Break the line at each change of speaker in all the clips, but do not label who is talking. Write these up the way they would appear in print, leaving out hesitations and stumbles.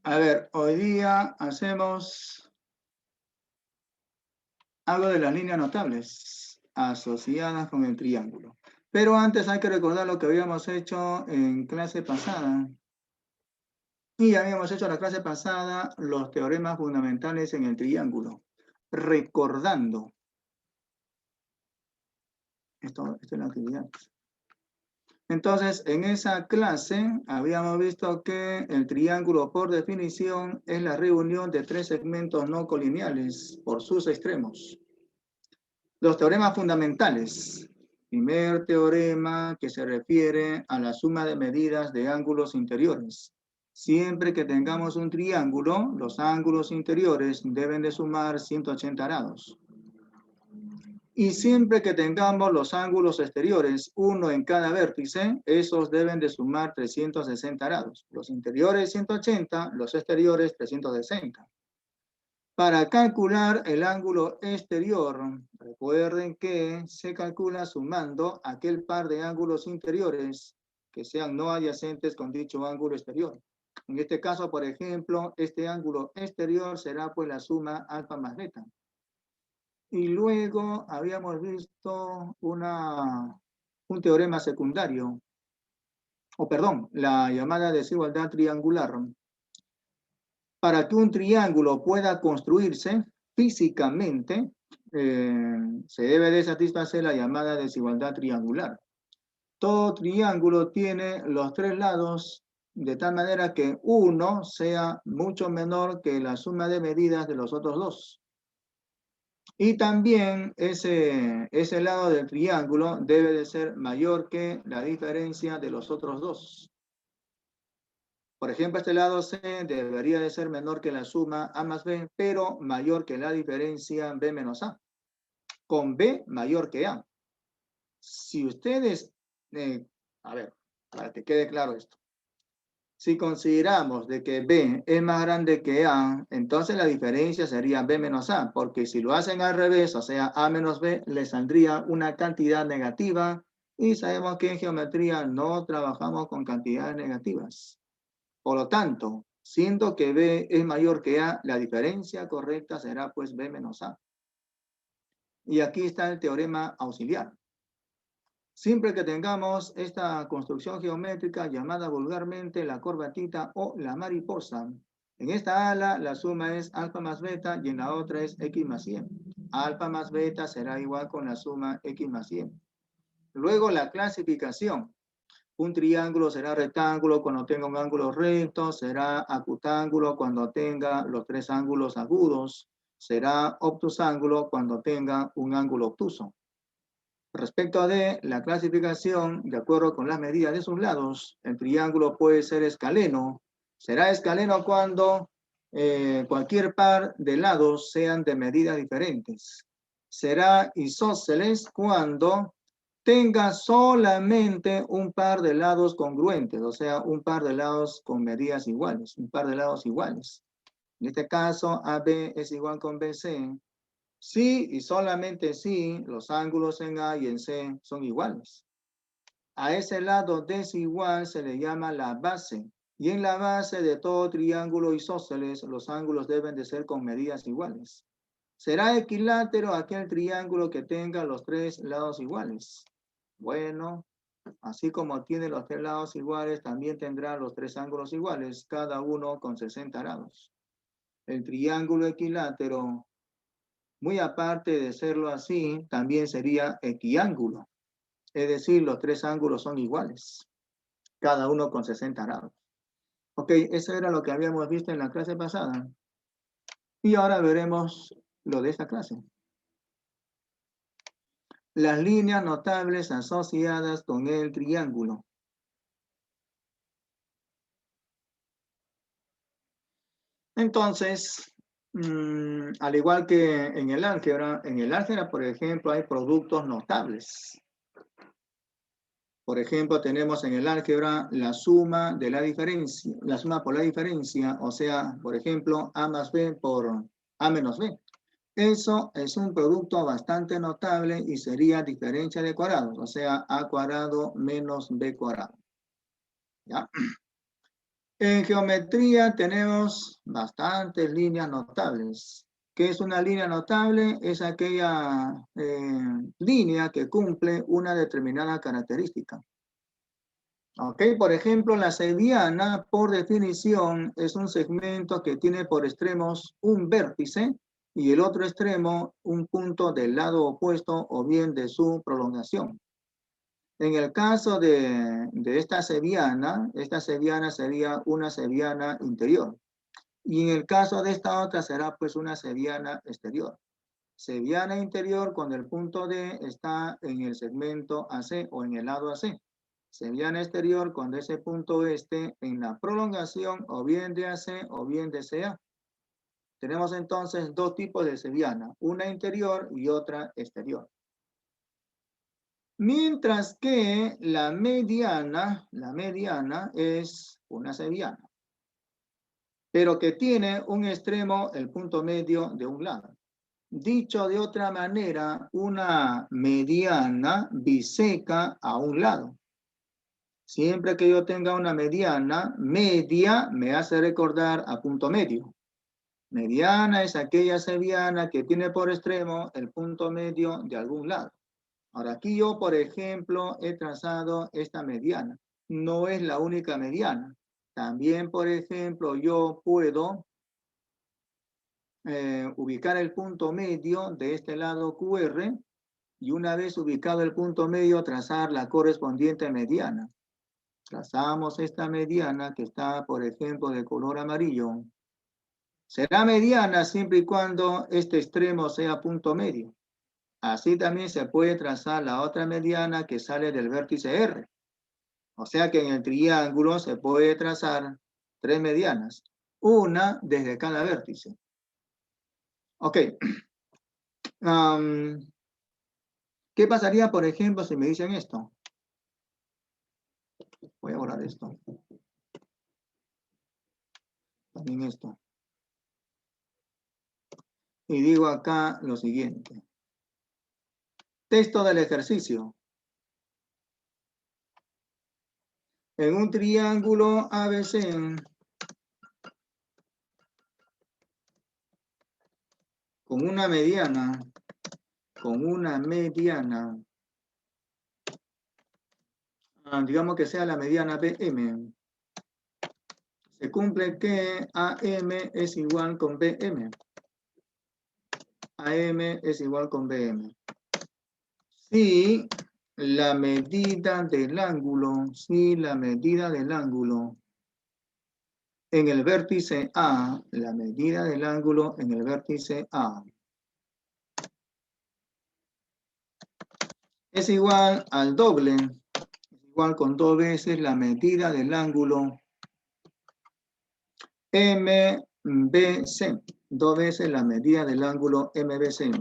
A ver, hoy día hacemos algo de las líneas notables asociadas con el triángulo. Pero antes hay que recordar lo que habíamos hecho en clase pasada. Y habíamos hecho en la clase pasada los teoremas fundamentales en el triángulo. Recordando. Esto es la actividad. Entonces, en esa clase habíamos visto que el triángulo, por definición, es la reunión de tres segmentos no colineales por sus extremos. Los teoremas fundamentales. Primer teorema que se refiere a la suma de medidas de ángulos interiores. Siempre que tengamos un triángulo, los ángulos interiores deben de sumar 180 grados. Y siempre que tengamos los ángulos exteriores, uno en cada vértice, esos deben de sumar 360 grados. Los interiores 180, los exteriores 360. Para calcular el ángulo exterior, recuerden que se calcula sumando aquel par de ángulos interiores que sean no adyacentes con dicho ángulo exterior. En este caso, por ejemplo, este ángulo exterior será pues la suma alfa más beta. Y luego habíamos visto un teorema secundario, o perdón, la llamada desigualdad triangular. Para que un triángulo pueda construirse físicamente, se debe de satisfacer la llamada desigualdad triangular. Todo triángulo tiene los tres lados de tal manera que uno sea mucho menor que la suma de medidas de los otros dos. Y también ese lado del triángulo debe de ser mayor que la diferencia de los otros dos. Por ejemplo, este lado C debería de ser menor que la suma A más B, pero mayor que la diferencia B menos A, con B mayor que A. Si ustedes, a ver, para que quede claro esto, si consideramos de que B es más grande que A, entonces la diferencia sería B menos A, porque si lo hacen al revés, o sea, A menos B, le saldría una cantidad negativa, y sabemos que en geometría no trabajamos con cantidades negativas. Por lo tanto, siendo que B es mayor que A, la diferencia correcta será pues B menos A. Y aquí está el teorema auxiliar. Siempre que tengamos esta construcción geométrica llamada vulgarmente la corbatita o la mariposa, en esta ala la suma es alfa más beta y en la otra es x más 100. Alfa más beta será igual con la suma x más 100. Luego la clasificación. Un triángulo será rectángulo cuando tenga un ángulo recto, será acutángulo cuando tenga los tres ángulos agudos, será obtusángulo cuando tenga un ángulo obtuso. Respecto de la clasificación, de acuerdo con las medidas de sus lados, el triángulo puede ser escaleno. Será escaleno cuando cualquier par de lados sean de medidas diferentes. Será isósceles cuando tenga solamente un par de lados congruentes, o sea, un par de lados con medidas iguales, un par de lados iguales. En este caso, AB es igual con BC. Si y solamente si los ángulos en A y en C son iguales. A ese lado desigual se le llama la base. Y en la base de todo triángulo isósceles, los ángulos deben de ser con medidas iguales. Será equilátero aquel triángulo que tenga los tres lados iguales. Bueno, así como tiene los tres lados iguales, también tendrá los tres ángulos iguales, cada uno con 60 grados. El triángulo equilátero, muy aparte de serlo así, también sería equiángulo. Es decir, los tres ángulos son iguales, cada uno con 60 grados. Ok, eso era lo que habíamos visto en la clase pasada. Y ahora veremos lo de esta clase. Las líneas notables asociadas con el triángulo. Entonces, al igual que en el álgebra, por ejemplo, hay productos notables. Por ejemplo, tenemos en el álgebra la suma de la diferencia, la suma por la diferencia, o sea, por ejemplo, A más B por A menos B. Eso es un producto bastante notable y sería diferencia de cuadrados, o sea, A cuadrado menos B cuadrado. ¿Ya? En geometría tenemos bastantes líneas notables. ¿Qué es una línea notable? Es aquella línea que cumple una determinada característica. Ok, por ejemplo, la sevillana, por definición, es un segmento que tiene por extremos un vértice y el otro extremo un punto del lado opuesto o bien de su prolongación. En el caso de esta sevillana sería una sevillana interior. Y en el caso de esta otra será pues una sevillana exterior. Sevillana interior cuando el punto D está en el segmento AC o en el lado AC. Sevillana exterior cuando ese punto esté en la prolongación o bien de AC o bien de CA. Tenemos entonces dos tipos de sevillana, una interior y otra exterior. Mientras que la mediana es una sevillana, pero que tiene un extremo, el punto medio de un lado. Dicho de otra manera, una mediana biseca a un lado. Siempre que yo tenga una mediana, media me hace recordar a punto medio. Mediana es aquella sevillana que tiene por extremo el punto medio de algún lado. Ahora aquí yo, por ejemplo, he trazado esta mediana. No es la única mediana. También, por ejemplo, yo puedo ubicar el punto medio de este lado QR y una vez ubicado el punto medio, trazar la correspondiente mediana. Trazamos esta mediana que está, por ejemplo, de color amarillo. Será mediana siempre y cuando este extremo sea punto medio. Así también se puede trazar la otra mediana que sale del vértice R. O sea que en el triángulo se puede trazar tres medianas, una desde cada vértice. Ok. ¿Qué pasaría, por ejemplo, si me dicen esto? Voy a borrar esto. También esto. Y digo acá lo siguiente. Texto del ejercicio. En un triángulo ABC con una mediana, digamos que sea la mediana BM, se cumple que AM es igual con BM. AM es igual con BM. Si la medida del ángulo, en el vértice A, la medida del ángulo en el vértice A es igual al doble, es igual con 2 veces la medida del ángulo MBC, 2 veces la medida del ángulo MBC.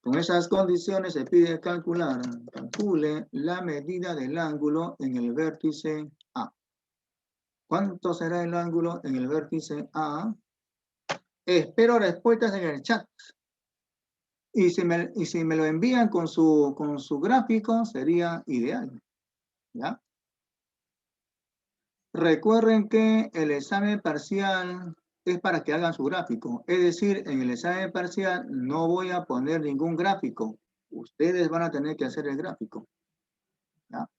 Con esas condiciones se pide calcule la medida del ángulo en el vértice A. ¿Cuánto será el ángulo en el vértice A? Espero respuestas en el chat. Y si me lo envían con su gráfico, sería ideal. ¿Ya? Recuerden que el examen parcial es para que hagan su gráfico. Es decir, en el examen parcial no voy a poner ningún gráfico. Ustedes van a tener que hacer el gráfico. ¿Ya?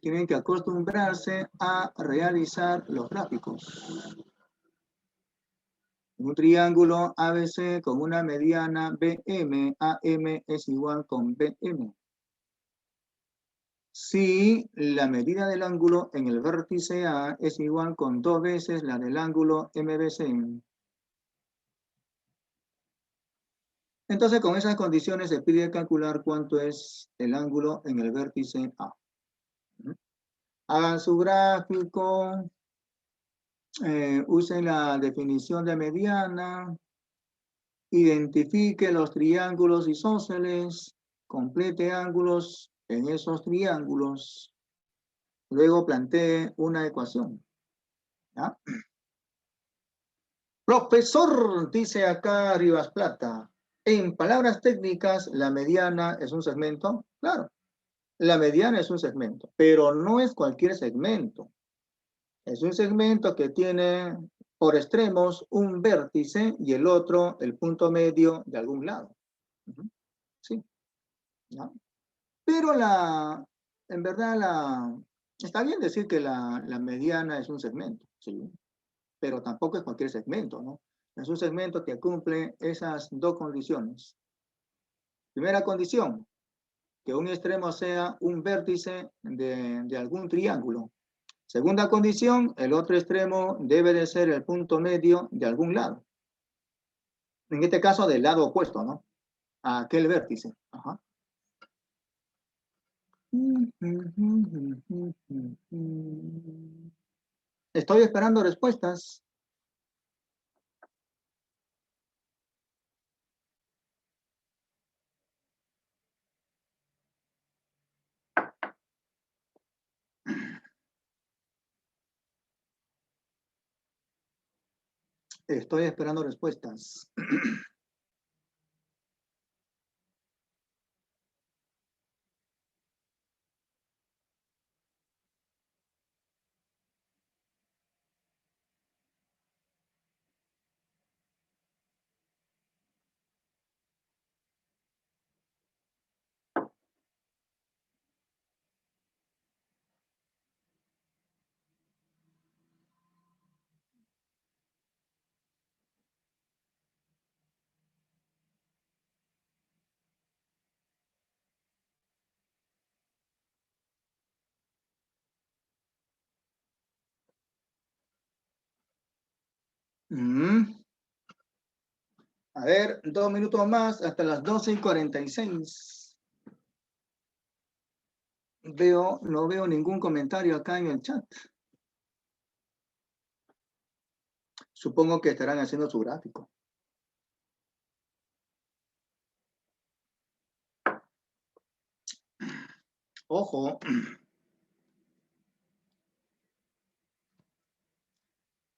Tienen que acostumbrarse a realizar los gráficos. Un triángulo ABC con una mediana BM, AM es igual con BM. Si la medida del ángulo en el vértice A es igual con 2 veces la del ángulo MBC. Entonces, con esas condiciones se pide calcular cuánto es el ángulo en el vértice A. Hagan su gráfico, usen la definición de mediana, identifique los triángulos isósceles, complete ángulos en esos triángulos, luego plantee una ecuación. ¿Ya? Profesor, dice acá Rivas Plata, en palabras técnicas, la mediana es un segmento. Claro, la mediana es un segmento, pero no es cualquier segmento. Es un segmento que tiene por extremos un vértice y el otro el punto medio de algún lado. Sí. ¿No? Pero en verdad, está bien decir que la mediana es un segmento, sí, pero tampoco es cualquier segmento, ¿no? Es un segmento que cumple esas dos condiciones. Primera condición, que un extremo sea un vértice de algún triángulo. Segunda condición, el otro extremo debe de ser el punto medio de algún lado. En este caso, del lado opuesto, ¿no? A aquel vértice. Ajá. Estoy esperando respuestas. Estoy esperando respuestas. A ver, 2 minutos más hasta las 12:46. No veo ningún comentario acá en el chat. Supongo que estarán haciendo su gráfico. Ojo.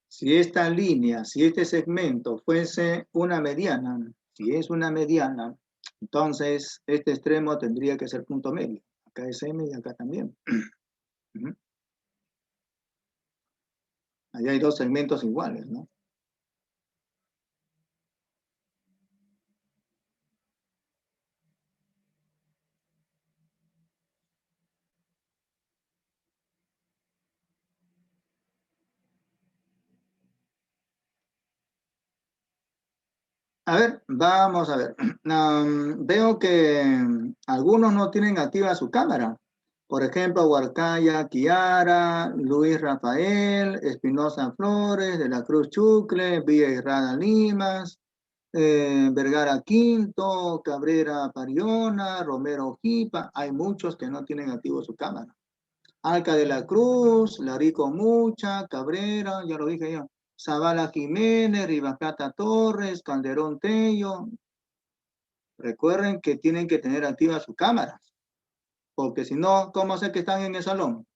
Si esta línea, si este segmento fuese una mediana, si es una mediana, entonces este extremo tendría que ser punto medio. Acá es M y acá también. Allá hay dos segmentos iguales, ¿no? A ver, vamos a ver. Veo que algunos no tienen activa su cámara. Por ejemplo, Huarcaya Kiara, Luis Rafael, Espinosa Flores, de la Cruz Chucle, Villa Irrada Limas, Vergara Quinto, Cabrera Pariona, Romero Jipa. Hay muchos que no tienen activo su cámara. Alca de la Cruz, Larico Mucha, Cabrera, ya lo dije yo. Zavala Jiménez, Rivacata Torres, Calderón Tello. Recuerden que tienen que tener activa su cámara, porque si no, ¿cómo sé que están en el salón?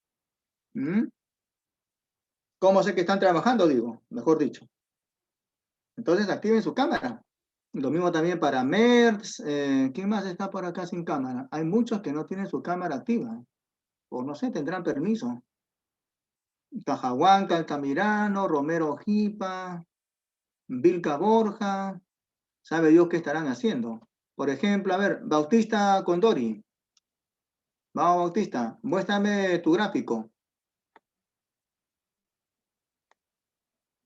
¿Cómo sé que están trabajando, digo? Mejor dicho. Entonces activen su cámara. Lo mismo también para MERS. ¿Quién más está por acá sin cámara? Hay muchos que no tienen su cámara activa. O no sé, tendrán permiso. Cajahuanca, Altamirano, Romero Jipa, Vilca Borja. ¿Sabe Dios qué estarán haciendo? Por ejemplo, a ver, Bautista Condori. Vamos, Bautista, muéstrame tu gráfico.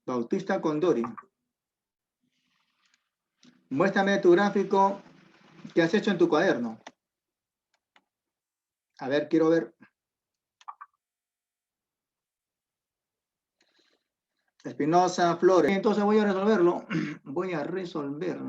Bautista Condori. Muéstrame tu gráfico que has hecho en tu cuaderno. A ver, quiero ver. Espinosa Flores. Entonces voy a resolverlo. Voy a resolver.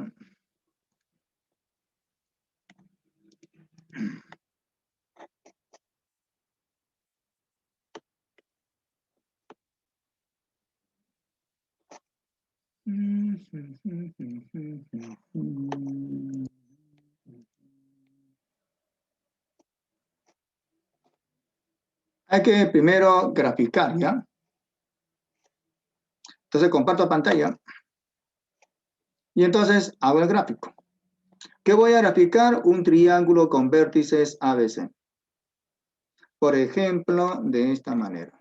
Hay que primero graficar, ¿ya? Entonces comparto pantalla. Y entonces hago el gráfico. ¿Qué voy a graficar? Un triángulo con vértices ABC. Por ejemplo, de esta manera.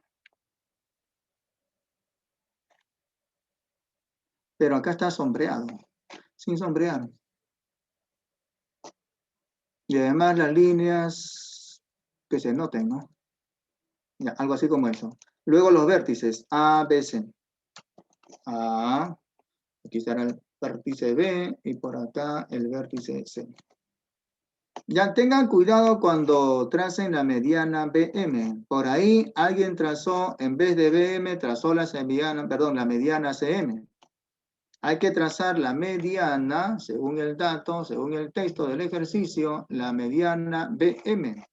Pero acá está sombreado, sin sombrear. Y además las líneas que se noten, ¿no? Ya, algo así como eso. Luego los vértices, A, B, C. A, aquí estará el vértice B y por acá el vértice C. Ya tengan cuidado cuando tracen la mediana BM. Por ahí alguien trazó, en vez de BM, trazó la mediana CM. Hay que trazar la mediana, según el dato, según el texto del ejercicio, la mediana BM.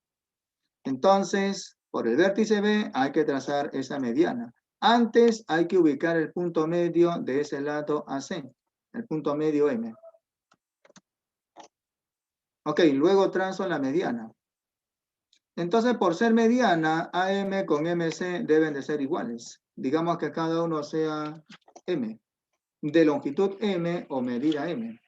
Entonces, por el vértice B hay que trazar esa mediana. Antes hay que ubicar el punto medio de ese lado AC, el punto medio M. Ok, luego trazo la mediana. Entonces, por ser mediana, AM con MC deben de ser iguales. Digamos que cada uno sea M, de longitud M o medida M.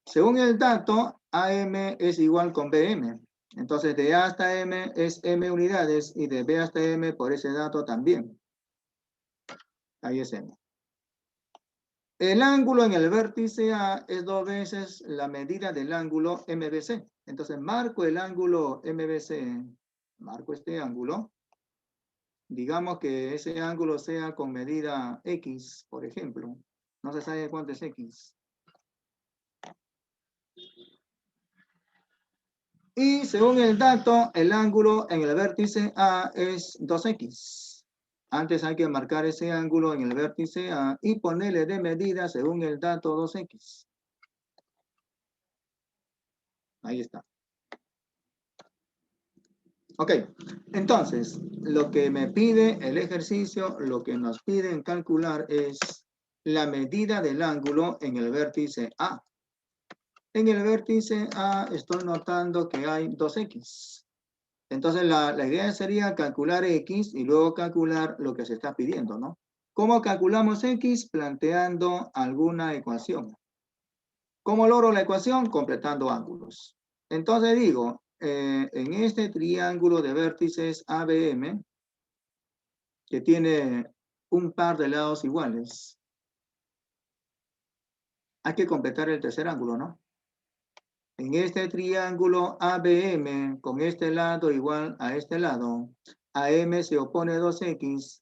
Según el dato, AM es igual con BM. Entonces, de A hasta M es M unidades y de B hasta M por ese dato también. Ahí es M. El ángulo en el vértice A es 2 veces la medida del ángulo MBC. Entonces, marco el ángulo MBC, marco este ángulo. Digamos que ese ángulo sea con medida X, por ejemplo. No se sabe cuánto es X. Y según el dato, el ángulo en el vértice A es 2X. Antes hay que marcar ese ángulo en el vértice A y ponerle de medida según el dato 2X. Ahí está. Ok, entonces, lo que me pide el ejercicio, lo que nos piden calcular es la medida del ángulo en el vértice A. En el vértice A estoy notando que hay 2X. Entonces, la idea sería calcular X y luego calcular lo que se está pidiendo, ¿no? ¿Cómo calculamos X? Planteando alguna ecuación. ¿Cómo logro la ecuación? Completando ángulos. Entonces digo, en este triángulo de vértices ABM, que tiene un par de lados iguales, hay que completar el tercer ángulo, ¿no? En este triángulo ABM, con este lado igual a este lado, a M se opone 2X,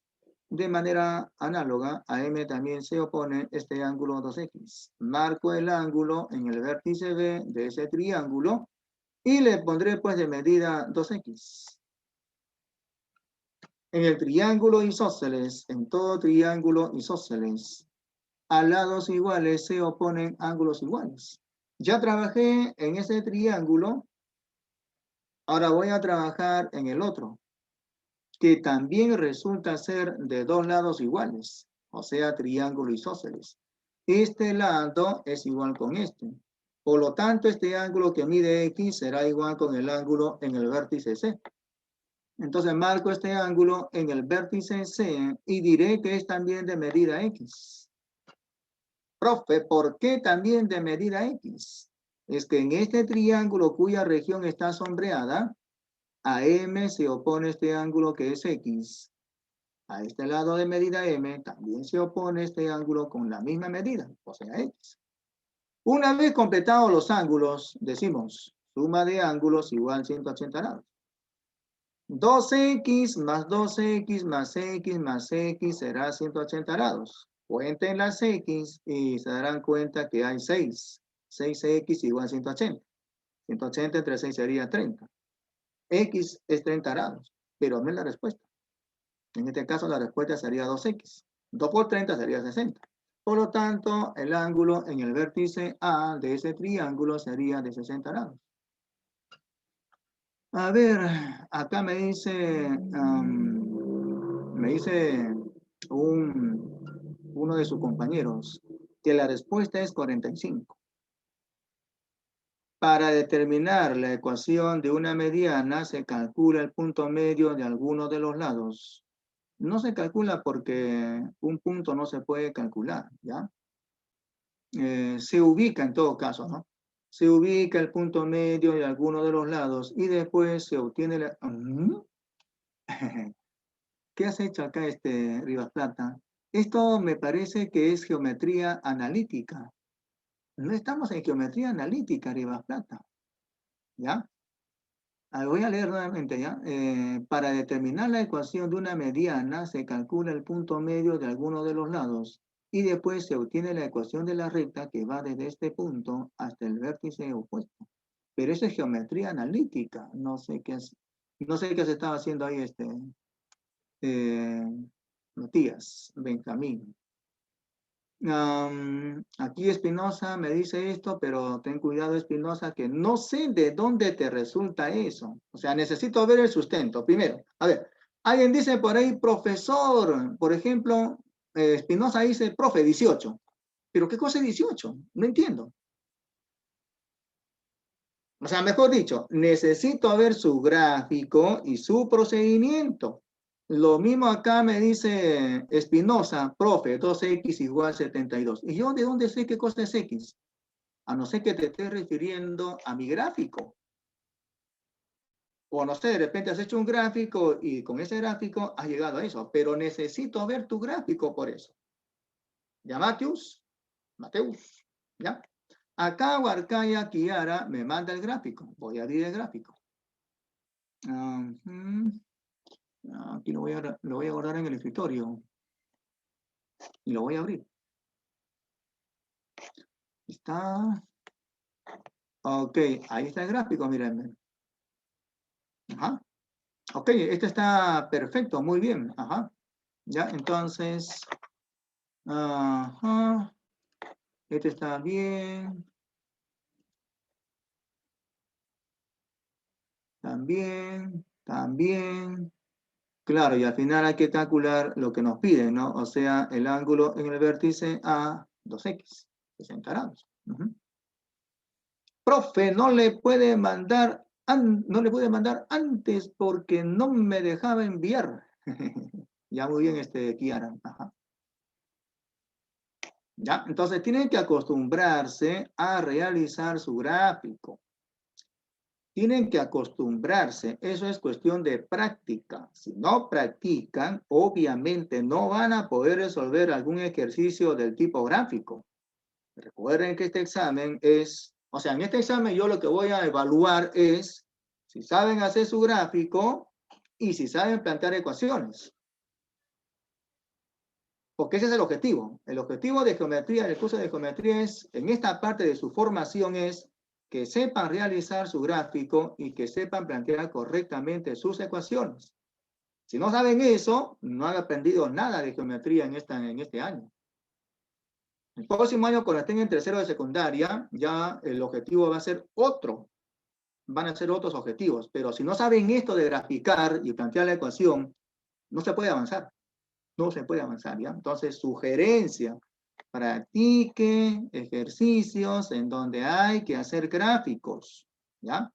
de manera análoga, a M también se opone este ángulo 2X. Marco el ángulo en el vértice B de ese triángulo y le pondré pues de medida 2X. En el triángulo isósceles, en todo triángulo isósceles, a lados iguales se oponen ángulos iguales. Ya trabajé en ese triángulo, ahora voy a trabajar en el otro, que también resulta ser de dos lados iguales, o sea, triángulo isósceles. Este lado es igual con este. Por lo tanto, este ángulo que mide X será igual con el ángulo en el vértice C. Entonces marco este ángulo en el vértice C y diré que es también de medida X. Profe, ¿por qué también de medida X? Es que en este triángulo cuya región está sombreada, a M se opone este ángulo que es X. A este lado de medida M también se opone este ángulo con la misma medida, o sea X. Una vez completados los ángulos, decimos suma de ángulos igual 180 grados. 2X más 2X más X más X será 180 grados. Cuenten las X y se darán cuenta que hay 6. 6X igual a 180. 180 entre 6 sería 30. X es 30 grados, pero no es la respuesta. En este caso la respuesta sería 2X. 2 por 30 sería 60. Por lo tanto, el ángulo en el vértice A de ese triángulo sería de 60 grados. A ver, acá me dice uno de sus compañeros que la respuesta es 45. Para determinar la ecuación de una mediana se calcula el punto medio de alguno de los lados. No se calcula porque un punto no se puede calcular, ¿ya? Se ubica en todo caso, ¿no? Se ubica el punto medio de alguno de los lados y después se obtiene la... ¿Qué has hecho acá, Rivas Plata? Esto me parece que es geometría analítica. No estamos en geometría analítica, Rivas Plata. ¿Ya? Voy a leer nuevamente, ¿ya? Para determinar la ecuación de una mediana, se calcula el punto medio de alguno de los lados y después se obtiene la ecuación de la recta que va desde este punto hasta el vértice opuesto. Pero eso es geometría analítica. No sé qué se estaba haciendo ahí Matías, Benjamín. Aquí Espinosa me dice esto, pero ten cuidado, Espinosa, que no sé de dónde te resulta eso. O sea, necesito ver el sustento. Primero, a ver, alguien dice por ahí, profesor, por ejemplo, Espinosa dice, profe, 18. ¿Pero qué cosa es 18? No entiendo. O sea, mejor dicho, necesito ver su gráfico y su procedimiento. Lo mismo acá me dice Espinosa, profe, 2x igual 72. ¿Y yo de dónde sé qué cosa es x? A no ser que te estés refiriendo a mi gráfico. O no sé, de repente has hecho un gráfico y con ese gráfico has llegado a eso. Pero necesito ver tu gráfico por eso. ¿Ya, Mateus? ¿Ya? Acá Huarcaya Kiara me manda el gráfico. Voy a abrir el gráfico. Aquí lo voy a guardar en el escritorio. Y lo voy a abrir. Está. Ok, ahí está el gráfico, miren. Ajá. Ok, este está perfecto, muy bien. Ajá. Ya, entonces. Ajá. Este está bien. También. Claro, y al final hay que calcular lo que nos piden, ¿no? O sea, el ángulo en el vértice A, 2x, 60 grados. Profe, no le puede mandar antes porque no me dejaba enviar. Ya muy bien, Kiara. Ajá. Ya, entonces tienen que acostumbrarse a realizar su gráfico. Tienen que acostumbrarse, eso es cuestión de práctica. Si no practican, obviamente no van a poder resolver algún ejercicio del tipo gráfico. Recuerden que este examen o sea, en este examen yo lo que voy a evaluar es si saben hacer su gráfico y si saben plantear ecuaciones. Porque ese es el objetivo. El objetivo de geometría, del curso de geometría en esta parte de su formación es que sepan realizar su gráfico y que sepan plantear correctamente sus ecuaciones. Si no saben eso, no han aprendido nada de geometría en este año. El próximo año, cuando estén en tercero de secundaria, ya el objetivo va a ser otro. Van a ser otros objetivos. Pero si no saben esto de graficar y plantear la ecuación, no se puede avanzar. No se puede avanzar, ¿ya? Entonces, sugerencia, practique ejercicios en donde hay que hacer gráficos, ¿ya?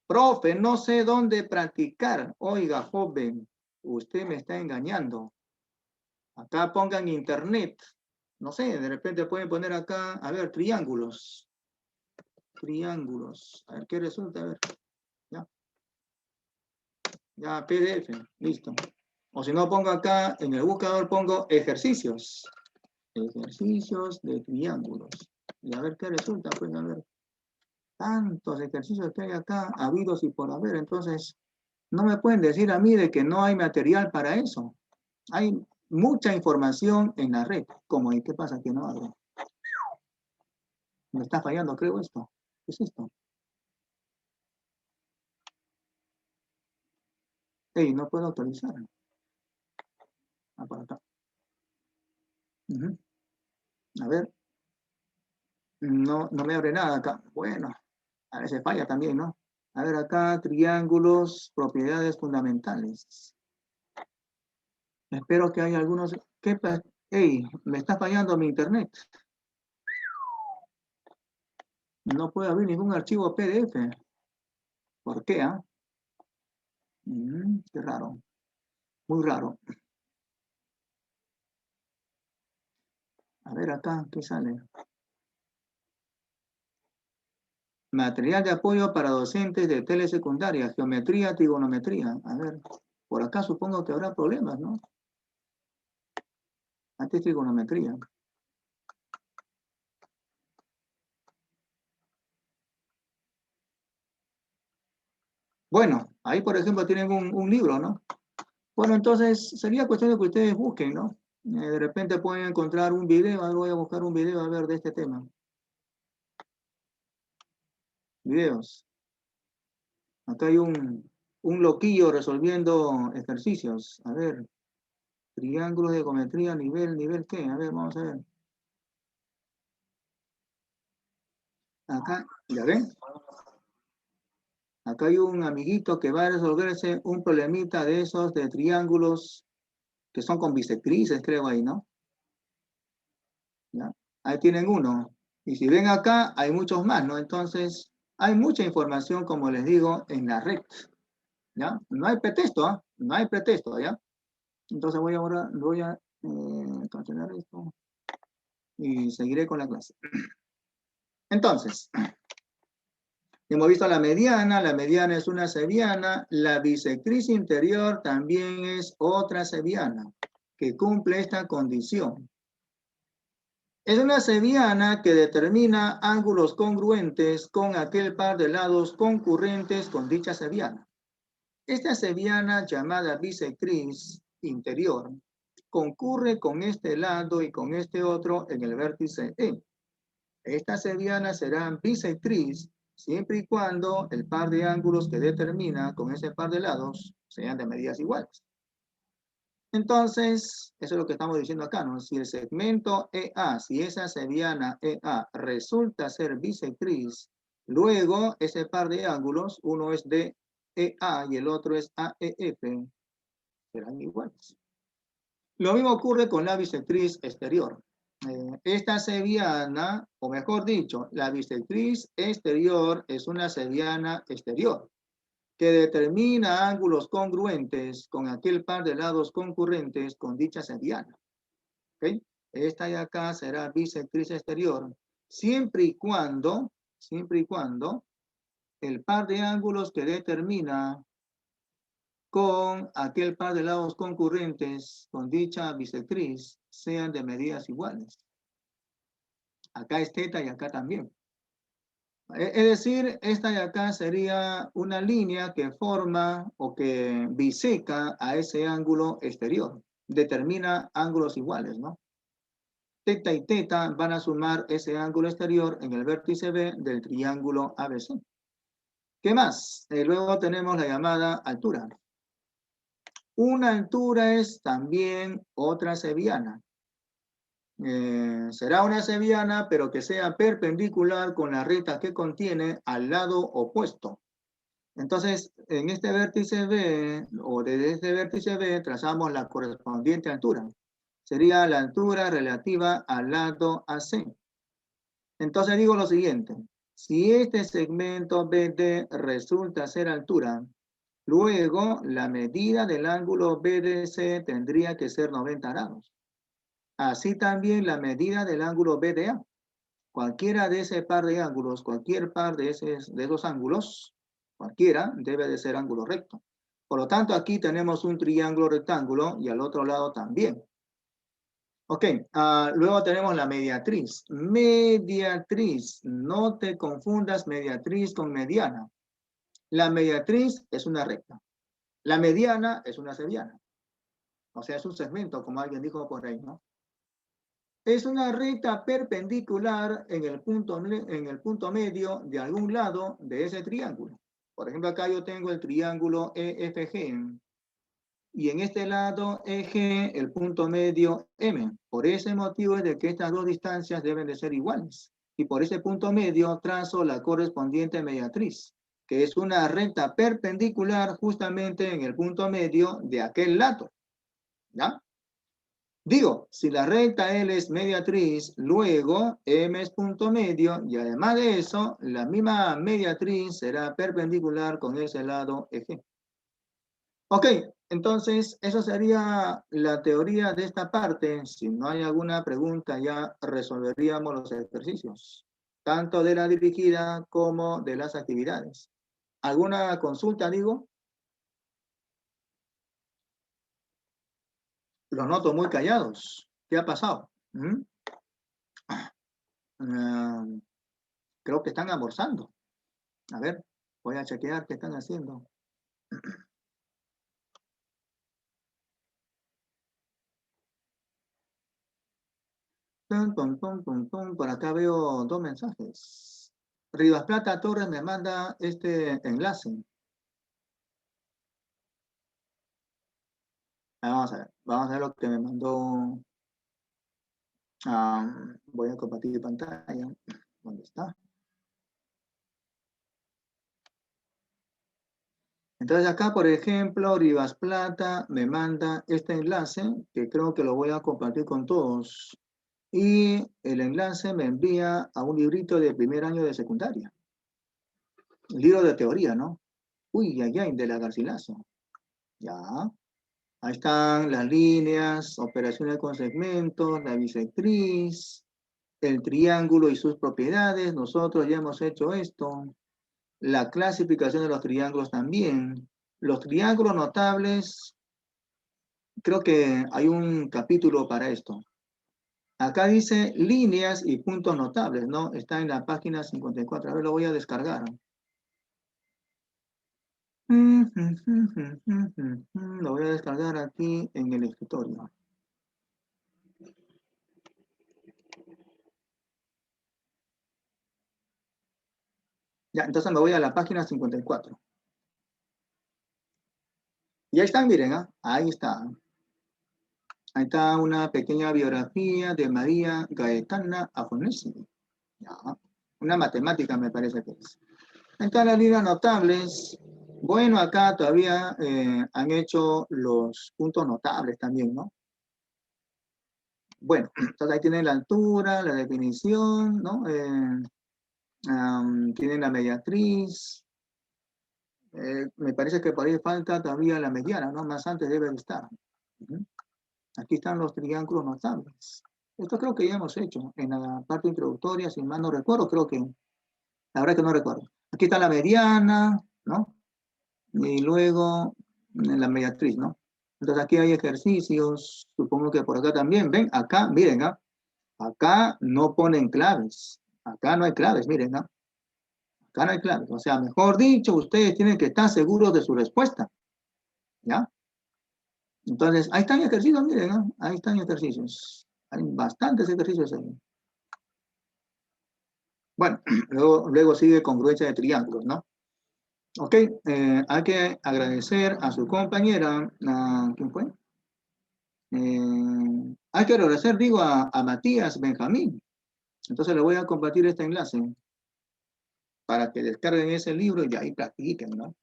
Profe, no sé dónde practicar. Oiga, joven, usted me está engañando. Acá pongan internet. No sé, de repente pueden poner acá, a ver, triángulos. Triángulos. A ver qué resulta, a ver. Ya. Ya, PDF, listo. O si no, pongo acá, en el buscador pongo ejercicios. Ejercicios de triángulos. Y a ver qué resulta, pues a ver. Tantos ejercicios que hay acá, habidos y por haber. Entonces, no me pueden decir a mí de que no hay material para eso. Hay mucha información en la red. ¿Cómo? ¿Y qué pasa que no abre? Me está fallando, creo esto. ¿Qué es esto? Hey, no puedo actualizar. Por acá. A ver. No me abre nada acá. Bueno, a veces falla también, ¿no? A ver acá, triángulos, propiedades fundamentales. Espero que haya algunos. Hey, me está fallando mi internet. No puedo abrir ningún archivo PDF. ¿Por qué? Qué raro. Muy raro. A ver acá, ¿qué sale? Material de apoyo para docentes de telesecundaria, geometría, trigonometría. A ver, por acá supongo que habrá problemas, ¿no? Antes trigonometría. Bueno, ahí por ejemplo tienen un libro, ¿no? Bueno, entonces sería cuestión de que ustedes busquen, ¿no? De repente pueden encontrar un video, ahora voy a buscar un video a ver de este tema. Videos. Acá hay un loquillo resolviendo ejercicios. A ver, triángulos de geometría, nivel ¿qué? A ver, vamos a ver. Acá, ¿ya ven? Acá hay un amiguito que va a resolverse un problemita de esos de triángulos que son con bisectrices, creo ahí, ¿no? ¿Ya? Ahí tienen uno. Y si ven acá, hay muchos más, ¿no? Entonces, hay mucha información, como les digo, en la red, ¿ya? No hay pretexto, ¿ah? No hay pretexto, ¿ya? Entonces voy a cancelar esto y seguiré con la clase. Entonces, hemos visto la mediana es una seviana, la bisectriz interior también es otra seviana, que cumple esta condición. Es una seviana que determina ángulos congruentes con aquel par de lados concurrentes con dicha seviana. Esta seviana llamada bisectriz interior concurre con este lado y con este otro en el vértice E. Esta seviana será bisectriz siempre y cuando el par de ángulos que determina con ese par de lados sean de medidas iguales. Entonces, eso es lo que estamos diciendo acá, ¿no? Si el segmento EA, si esa seviana EA resulta ser bisectriz, luego ese par de ángulos, uno es de EA y el otro es AEF, serán iguales. Lo mismo ocurre con la bisectriz exterior. Esta seviana, o mejor dicho, la bisectriz exterior es una seviana exterior que determina ángulos congruentes con aquel par de lados concurrentes con dicha seviana. ¿Okay? Esta de acá será bisectriz exterior, siempre y cuando el par de ángulos que determina con aquel par de lados concurrentes con dicha bisectriz sean de medidas iguales. Acá es teta y acá también. Es decir, esta de acá sería una línea que forma o que biseca a ese ángulo exterior. Determina ángulos iguales, ¿no? Teta y teta van a sumar ese ángulo exterior en el vértice B del triángulo ABC. ¿Qué más? Luego tenemos la llamada altura. Una altura es también otra seviana. Será una seviana, pero que sea perpendicular con la recta que contiene al lado opuesto. Entonces, en este vértice B, o desde este vértice B, trazamos la correspondiente altura. Sería la altura relativa al lado AC. Entonces digo lo siguiente. Si este segmento BD resulta ser altura, luego la medida del ángulo BDC tendría que ser 90 grados. Así también la medida del ángulo BDA. Cualquiera de ese par de ángulos, cualquier par de esos ángulos, cualquiera debe de ser ángulo recto. Por lo tanto, aquí tenemos un triángulo rectángulo y al otro lado también. Ok, luego tenemos la mediatriz. Mediatriz, no te confundas mediatriz con mediana. La mediatriz es una recta. La mediana es una seviana. O sea, es un segmento, como alguien dijo por ahí, ¿no? Es una recta perpendicular en el punto medio de algún lado de ese triángulo. Por ejemplo, acá yo tengo el triángulo EFG y en este lado EG el punto medio M. Por ese motivo es de que estas dos distancias deben de ser iguales. Y por ese punto medio trazo la correspondiente mediatriz, que es una recta perpendicular justamente en el punto medio de aquel lado. ¿Ya? Digo, si la recta L es mediatriz, luego M es punto medio y además de eso, la misma mediatriz será perpendicular con ese lado eje. Ok, entonces eso sería la teoría de esta parte. Si no hay alguna pregunta, ya resolveríamos los ejercicios, tanto de la dirigida como de las actividades. ¿Alguna consulta, digo? Los noto muy callados. ¿Qué ha pasado? Creo que están almorzando. A ver, voy a chequear qué están haciendo. Por acá veo dos mensajes. Rivas Plata Torres me manda este enlace. Vamos a ver lo que me mandó. Voy a compartir pantalla. ¿Dónde está? Entonces acá, por ejemplo, Rivas Plata me manda este enlace, que creo que lo voy a compartir con todos. Y el enlace me envía a un librito de primer año de secundaria. Un libro de teoría, ¿no? Uy, ay, de la Garcilaso. Ya. Ahí están las líneas, operaciones con segmentos, la bisectriz, el triángulo y sus propiedades. Nosotros ya hemos hecho esto. La clasificación de los triángulos también. Los triángulos notables, creo que hay un capítulo para esto. Acá dice líneas y puntos notables, ¿no? Está en la página 54. A ver, lo voy a descargar. Lo voy a descargar aquí en el escritorio. Ya, entonces me voy a la página 54. Y ahí están, miren, ahí está. Ahí está una pequeña biografía de María Gaetana Afonesi. Ya, una matemática me parece que es. Ahí están las líneas notables. Bueno, acá todavía han hecho los puntos notables también, ¿no? Bueno, entonces ahí tienen la altura, la definición, ¿no? Tienen la mediatriz. Me parece que por ahí falta todavía la mediana, ¿no? Más antes debe de estar. Aquí están los triángulos notables. Esto creo que ya hemos hecho en la parte introductoria, si mal no recuerdo, creo que, la verdad que no recuerdo. Aquí está la mediana, ¿no? Y luego la mediatriz, ¿no? Entonces aquí hay ejercicios, supongo que por acá también. Ven, acá, miren, acá no ponen claves. Acá no hay claves, miren, acá no hay claves. O sea, mejor dicho, ustedes tienen que estar seguros de su respuesta, ¿ya? Entonces, ahí están ejercicios, miren, ahí están ejercicios. Hay bastantes ejercicios ahí. Bueno, luego sigue congruencia de triángulos, ¿no? Ok, hay que agradecer a su compañera, ¿quién fue? Hay que agradecer, digo, a Matías Benjamín. Entonces le voy a compartir este enlace para que descarguen ese libro y ahí practiquen, ¿no?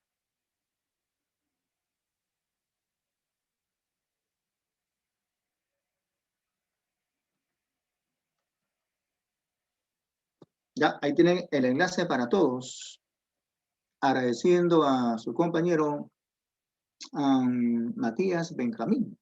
Ya, ahí tienen el enlace para todos. Agradeciendo a su compañero Matías Benjamín.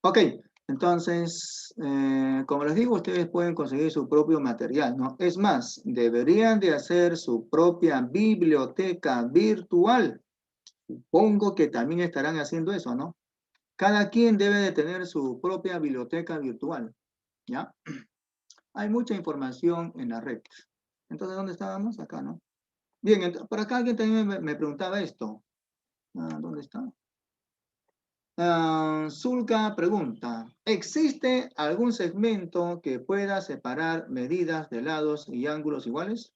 Ok, entonces, como les digo, ustedes pueden conseguir su propio material, ¿no? Es más, deberían de hacer su propia biblioteca virtual. Supongo que también estarán haciendo eso, ¿no? Cada quien debe de tener su propia biblioteca virtual, ¿ya? Hay mucha información en la red. Entonces, ¿dónde estábamos? Acá, ¿no? Bien, por acá alguien también me preguntaba esto. ¿Dónde está? Zulka pregunta, ¿existe algún segmento que pueda separar medidas de lados y ángulos iguales?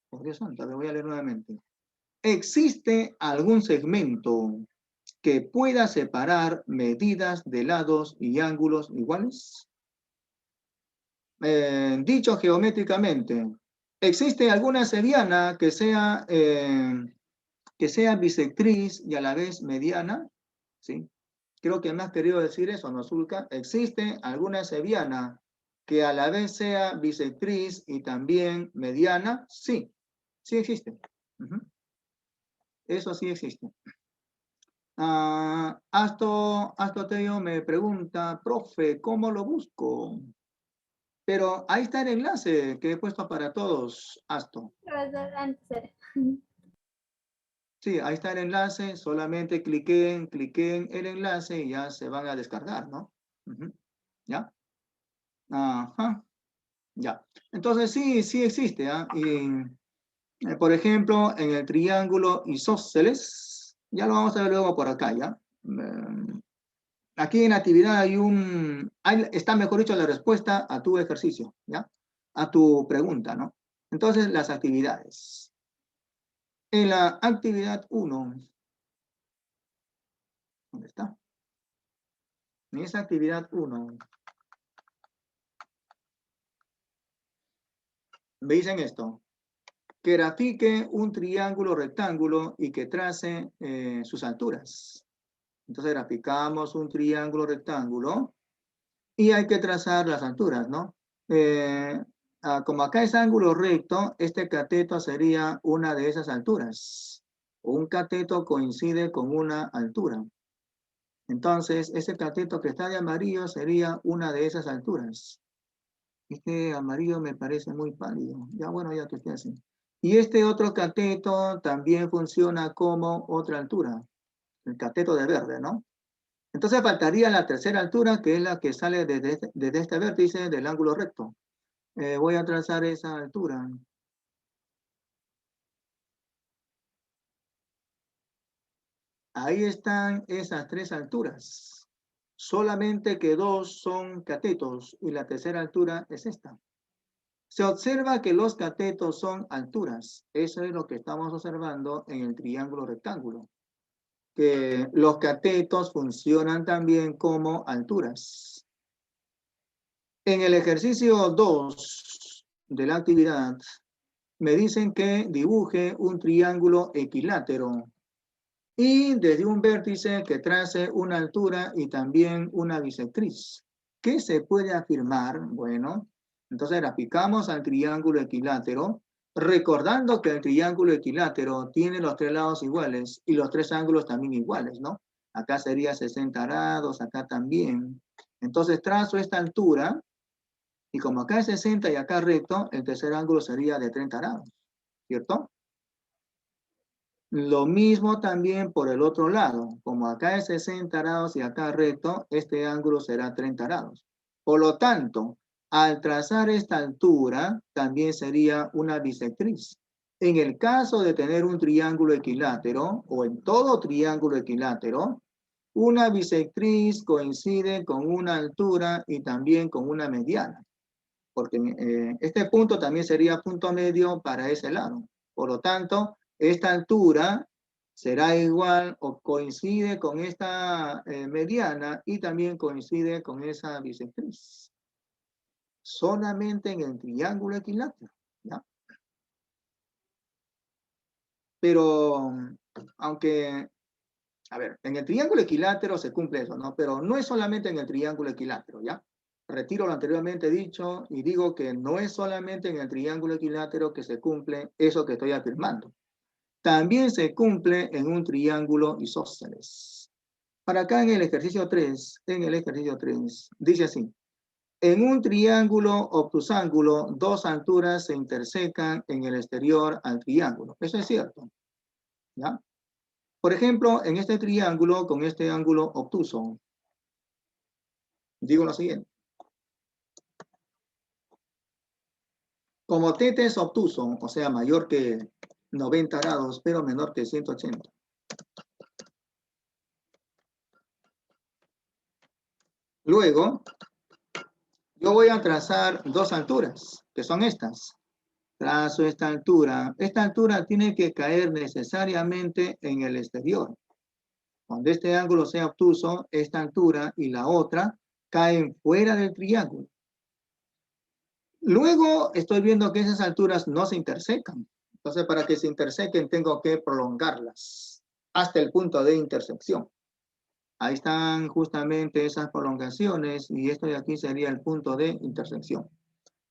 Por Dios santo, le voy a leer nuevamente. ¿Existe algún segmento que pueda separar medidas de lados y ángulos iguales? Dicho geométricamente, ¿existe alguna seriana que sea bisectriz y a la vez mediana? ¿Sí? Creo que me has querido decir eso, ¿no, Zulka? ¿Existe alguna seviana que a la vez sea bisectriz y también mediana? Sí, sí existe. Eso sí existe. Asto Teo me pregunta, profe, ¿cómo lo busco? Pero ahí está el enlace que he puesto para todos, Asto. Sí, ahí está el enlace, solamente cliquen el enlace y ya se van a descargar, ¿no? Ujú. ¿Ya? Ajá, ya. Entonces sí, sí existe, ¿ah? Y, por ejemplo, en el triángulo isósceles, ya lo vamos a ver luego por acá, ¿ya? Aquí en actividad está mejor dicho la respuesta a tu ejercicio, ¿ya? A tu pregunta, ¿no? Entonces, las actividades. En la actividad 1, ¿dónde está? En esa actividad 1, me dicen esto, que grafique un triángulo rectángulo y que trace sus alturas. Entonces graficamos un triángulo rectángulo y hay que trazar las alturas, ¿no? Como acá es ángulo recto, este cateto sería una de esas alturas. Un cateto coincide con una altura. Entonces, ese cateto que está de amarillo sería una de esas alturas. Este amarillo me parece muy pálido. Ya bueno, ya que esté así. Y este otro cateto también funciona como otra altura. El cateto de verde, ¿no? Entonces faltaría la tercera altura, que es la que sale desde este vértice del ángulo recto. Voy a trazar esa altura. Ahí están esas tres alturas. Solamente que dos son catetos y la tercera altura es esta. Se observa que los catetos son alturas. Eso es lo que estamos observando en el triángulo rectángulo. Que los catetos funcionan también como alturas. En el ejercicio 2 de la actividad, me dicen que dibuje un triángulo equilátero y desde un vértice que trace una altura y también una bisectriz. ¿Qué se puede afirmar? Bueno, entonces graficamos al triángulo equilátero, recordando que el triángulo equilátero tiene los tres lados iguales y los tres ángulos también iguales, ¿no? Acá sería 60 grados, acá también. Entonces trazo esta altura y como acá es 60 y acá recto, el tercer ángulo sería de 30 grados, ¿cierto? Lo mismo también por el otro lado. Como acá es 60 grados y acá recto, este ángulo será 30 grados. Por lo tanto, al trazar esta altura, también sería una bisectriz. En el caso de tener un triángulo equilátero, o en todo triángulo equilátero, una bisectriz coincide con una altura y también con una mediana, porque este punto también sería punto medio para ese lado. Por lo tanto, esta altura será igual o coincide con esta mediana y también coincide con esa bisectriz. Solamente en el triángulo equilátero, ¿ya? Pero, aunque, a ver, en el triángulo equilátero se cumple eso, ¿no? Pero no es solamente en el triángulo equilátero, ¿ya? Retiro lo anteriormente dicho y digo que no es solamente en el triángulo equilátero que se cumple eso que estoy afirmando. También se cumple en un triángulo isósceles. Para acá en el ejercicio 3, dice así: en un triángulo obtusángulo, dos alturas se intersecan en el exterior al triángulo. Eso es cierto, ¿ya? Por ejemplo, en este triángulo con este ángulo obtuso, digo lo siguiente. Como θ es obtuso, o sea, mayor que 90 grados, pero menor que 180. Luego, yo voy a trazar dos alturas, que son estas. Trazo esta altura. Esta altura tiene que caer necesariamente en el exterior. Cuando este ángulo sea obtuso, esta altura y la otra caen fuera del triángulo. Luego estoy viendo que esas alturas no se intersecan. Entonces, para que se intersequen, tengo que prolongarlas hasta el punto de intersección. Ahí están justamente esas prolongaciones y esto de aquí sería el punto de intersección.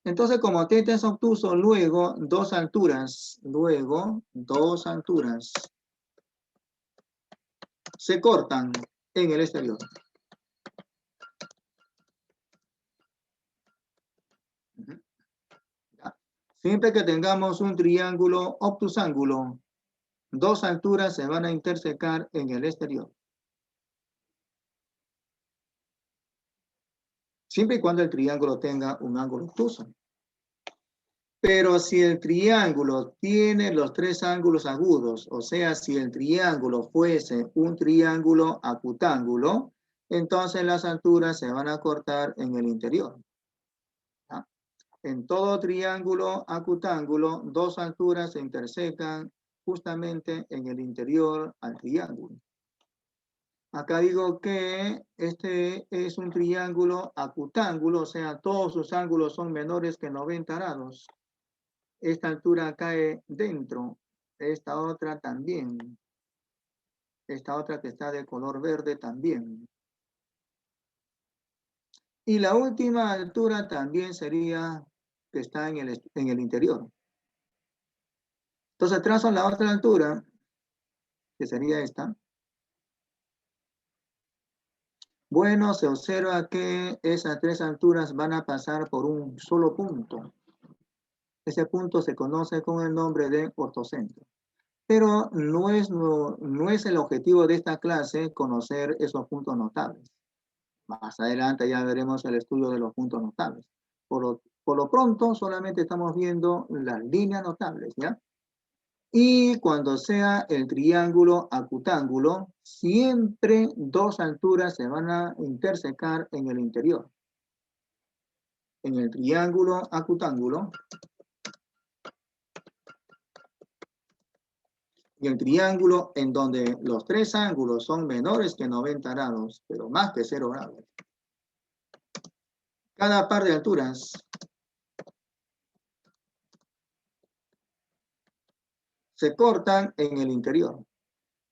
Entonces, como θ es obtuso, luego dos alturas se cortan en el exterior. Siempre que tengamos un triángulo obtusángulo, dos alturas se van a intersecar en el exterior. Siempre y cuando el triángulo tenga un ángulo obtuso. Pero si el triángulo tiene los tres ángulos agudos, o sea, si el triángulo fuese un triángulo acutángulo, entonces las alturas se van a cortar en el interior. ¿Ya? En todo triángulo acutángulo, dos alturas se intersecan justamente en el interior al triángulo. Acá digo que este es un triángulo acutángulo, o sea, todos sus ángulos son menores que 90 grados. Esta altura cae dentro, esta otra también, esta otra que está de color verde también. Y la última altura también sería que está en el interior. Entonces trazo la otra altura, que sería esta. Bueno, se observa que esas tres alturas van a pasar por un solo punto. Ese punto se conoce con el nombre de ortocentro. Pero no es el objetivo de esta clase conocer esos puntos notables. Más adelante ya veremos el estudio de los puntos notables. Por lo pronto solamente estamos viendo las líneas notables, ¿ya? Y cuando sea el triángulo acutángulo, siempre dos alturas se van a intersecar en el interior. En el triángulo acutángulo, y el triángulo en donde los tres ángulos son menores que 90 grados, pero más que 0 grados. Cada par de alturas se cortan en el interior.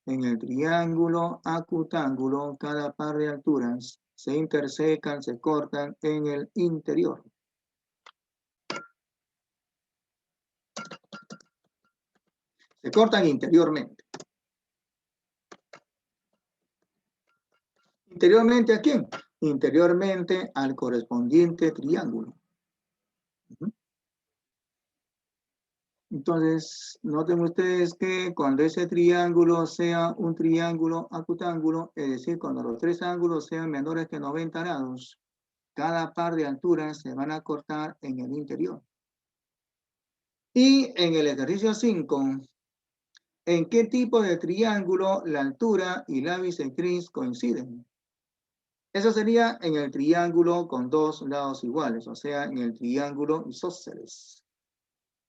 En el triángulo acutángulo, cada par de alturas se intersecan, se cortan en el interior. Se cortan interiormente. ¿Interiormente a quién? Interiormente al correspondiente triángulo. Entonces, noten ustedes que cuando ese triángulo sea un triángulo acutángulo, es decir, cuando los tres ángulos sean menores que 90 grados, cada par de alturas se van a cortar en el interior. Y en el ejercicio 5, ¿en qué tipo de triángulo la altura y la bisectriz coinciden? Eso sería en el triángulo con dos lados iguales, o sea, en el triángulo isósceles.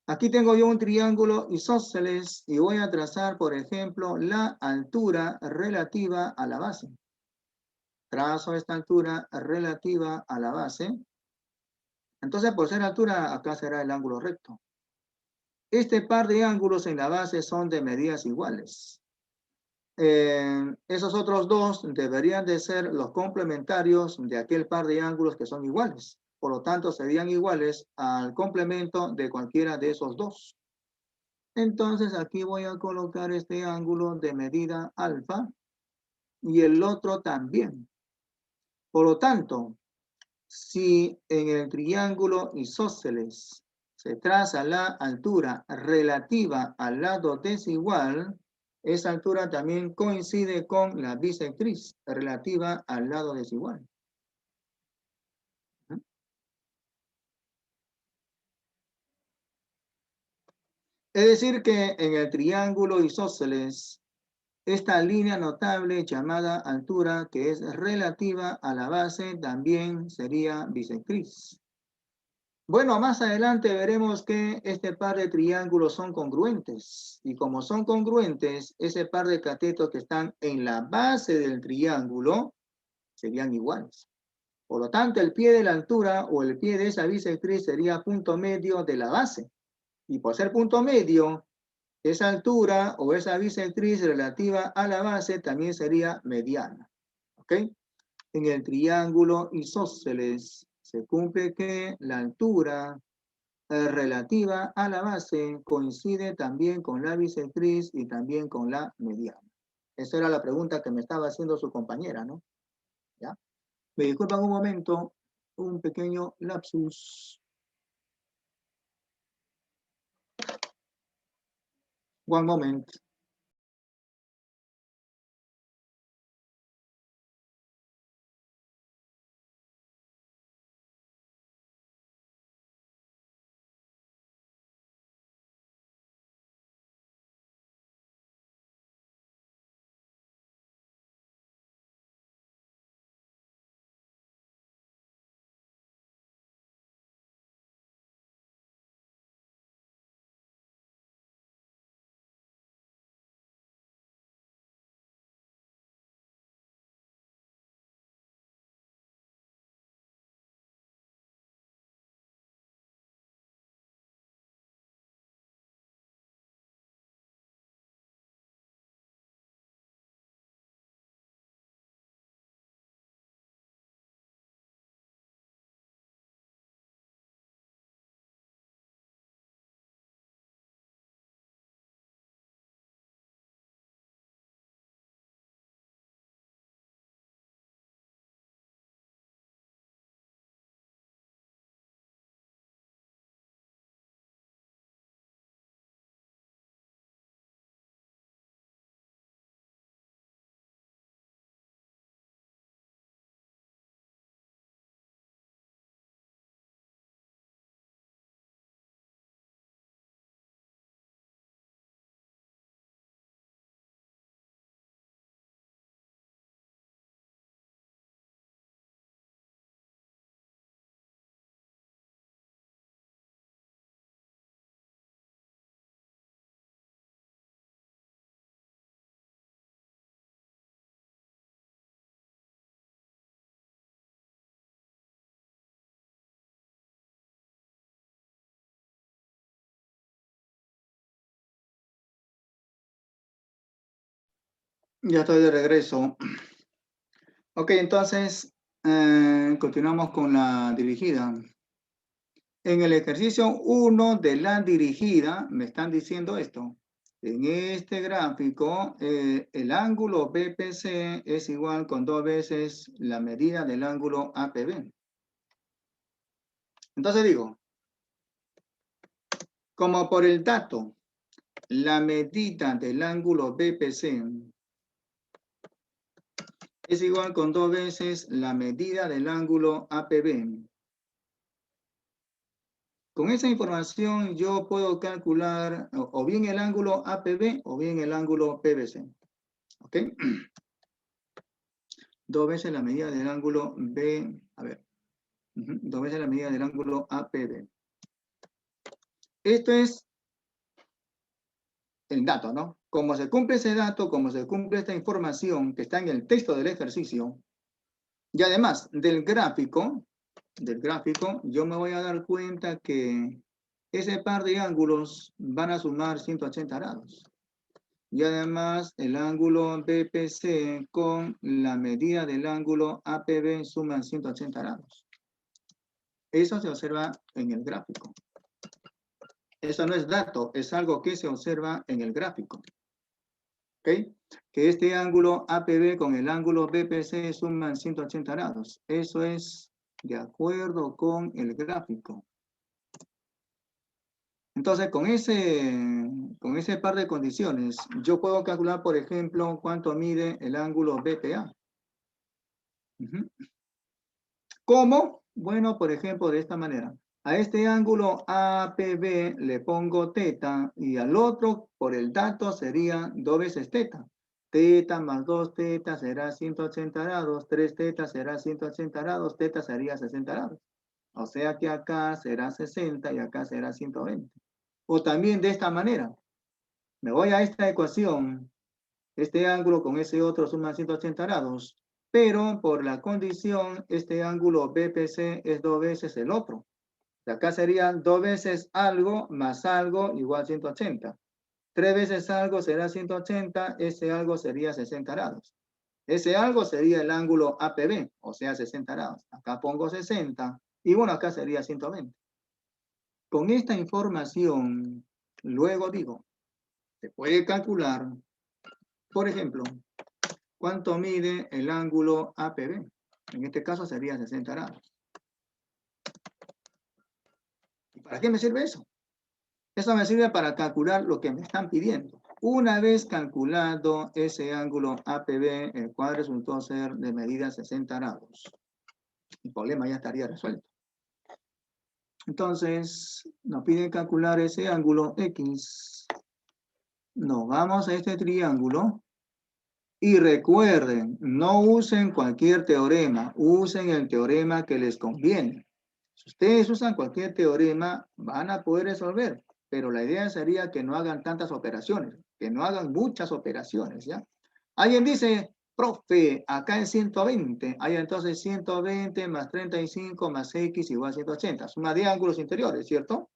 Aquí tengo yo un triángulo isósceles y voy a trazar, por ejemplo, la altura relativa a la base. Trazo esta altura relativa a la base. Entonces, por ser altura, acá será el ángulo recto. Este par de ángulos en la base son de medidas iguales. Esos otros dos deberían de ser los complementarios de aquel par de ángulos que son iguales. Por lo tanto, serían iguales al complemento de cualquiera de esos dos. Entonces, aquí voy a colocar este ángulo de medida alfa y el otro también. Por lo tanto, si en el triángulo isósceles se traza la altura relativa al lado desigual, esa altura también coincide con la bisectriz relativa al lado desigual. Es decir que en el triángulo isósceles, esta línea notable llamada altura, que es relativa a la base, también sería bisectriz. Bueno, más adelante veremos que este par de triángulos son congruentes. Y como son congruentes, ese par de catetos que están en la base del triángulo serían iguales. Por lo tanto, el pie de la altura o el pie de esa bisectriz sería punto medio de la base. Y por ser punto medio, esa altura o esa bisectriz relativa a la base también sería mediana. ¿Ok? En el triángulo isósceles se cumple que la altura relativa a la base coincide también con la bisectriz y también con la mediana. Esa era la pregunta que me estaba haciendo su compañera, ¿no? ¿Ya? Me disculpan un momento, un pequeño lapsus. One moment. Ya estoy de regreso. Ok, entonces continuamos con la dirigida. En el ejercicio 1 de la dirigida me están diciendo esto. En este gráfico, el ángulo BPC es igual con 2 veces la medida del ángulo APB. Entonces digo, como por el dato, la medida del ángulo BPC es igual con 2 veces la medida del ángulo APB. Con esa información yo puedo calcular o bien el ángulo APB o bien el ángulo PBC. ¿Ok? 2 veces la medida del ángulo B, a ver, 2 veces la medida del ángulo APB. Esto es el dato, ¿no? Como se cumple ese dato, como se cumple esta información que está en el texto del ejercicio, y además del gráfico, yo me voy a dar cuenta que ese par de ángulos van a sumar 180 grados. Y además el ángulo BPC con la medida del ángulo APB suman 180 grados. Eso se observa en el gráfico. Eso no es dato, es algo que se observa en el gráfico. ¿Ok? Que este ángulo APB con el ángulo BPC suman 180 grados. Eso es de acuerdo con el gráfico. Entonces, con ese par de condiciones, yo puedo calcular, por ejemplo, cuánto mide el ángulo BPA. ¿Cómo? Bueno, por ejemplo, de esta manera. A este ángulo APB le pongo teta y al otro, por el dato, sería 2 veces teta. Teta más 2 teta será 180 grados, 3 teta será 180 grados, teta sería 60 grados. O sea que acá será 60 y acá será 120. O también de esta manera. Me voy a esta ecuación. Este ángulo con ese otro suma 180 grados. Pero por la condición, este ángulo BPC es 2 veces el otro. De acá serían 2 veces algo más algo igual 180. 3 veces algo será 180, ese algo sería 60 grados. Ese algo sería el ángulo APB, o sea 60 grados. Acá pongo 60 y bueno, acá sería 120. Con esta información, luego digo, se puede calcular, por ejemplo, ¿cuánto mide el ángulo APB? En este caso sería 60 grados. ¿Y para qué me sirve eso? Eso me sirve para calcular lo que me están pidiendo. Una vez calculado ese ángulo APB, el cual resultó ser de medida 60 grados. El problema ya estaría resuelto. Entonces, nos piden calcular ese ángulo X. Nos vamos a este triángulo. Y recuerden, no usen cualquier teorema, usen el teorema que les conviene. Si ustedes usan cualquier teorema, van a poder resolver, pero la idea sería que no hagan tantas operaciones, que no hagan muchas operaciones, ¿ya? Alguien dice, profe, acá es 120, hay entonces 120 más 35 más X igual a 180, suma de ángulos interiores, ¿cierto?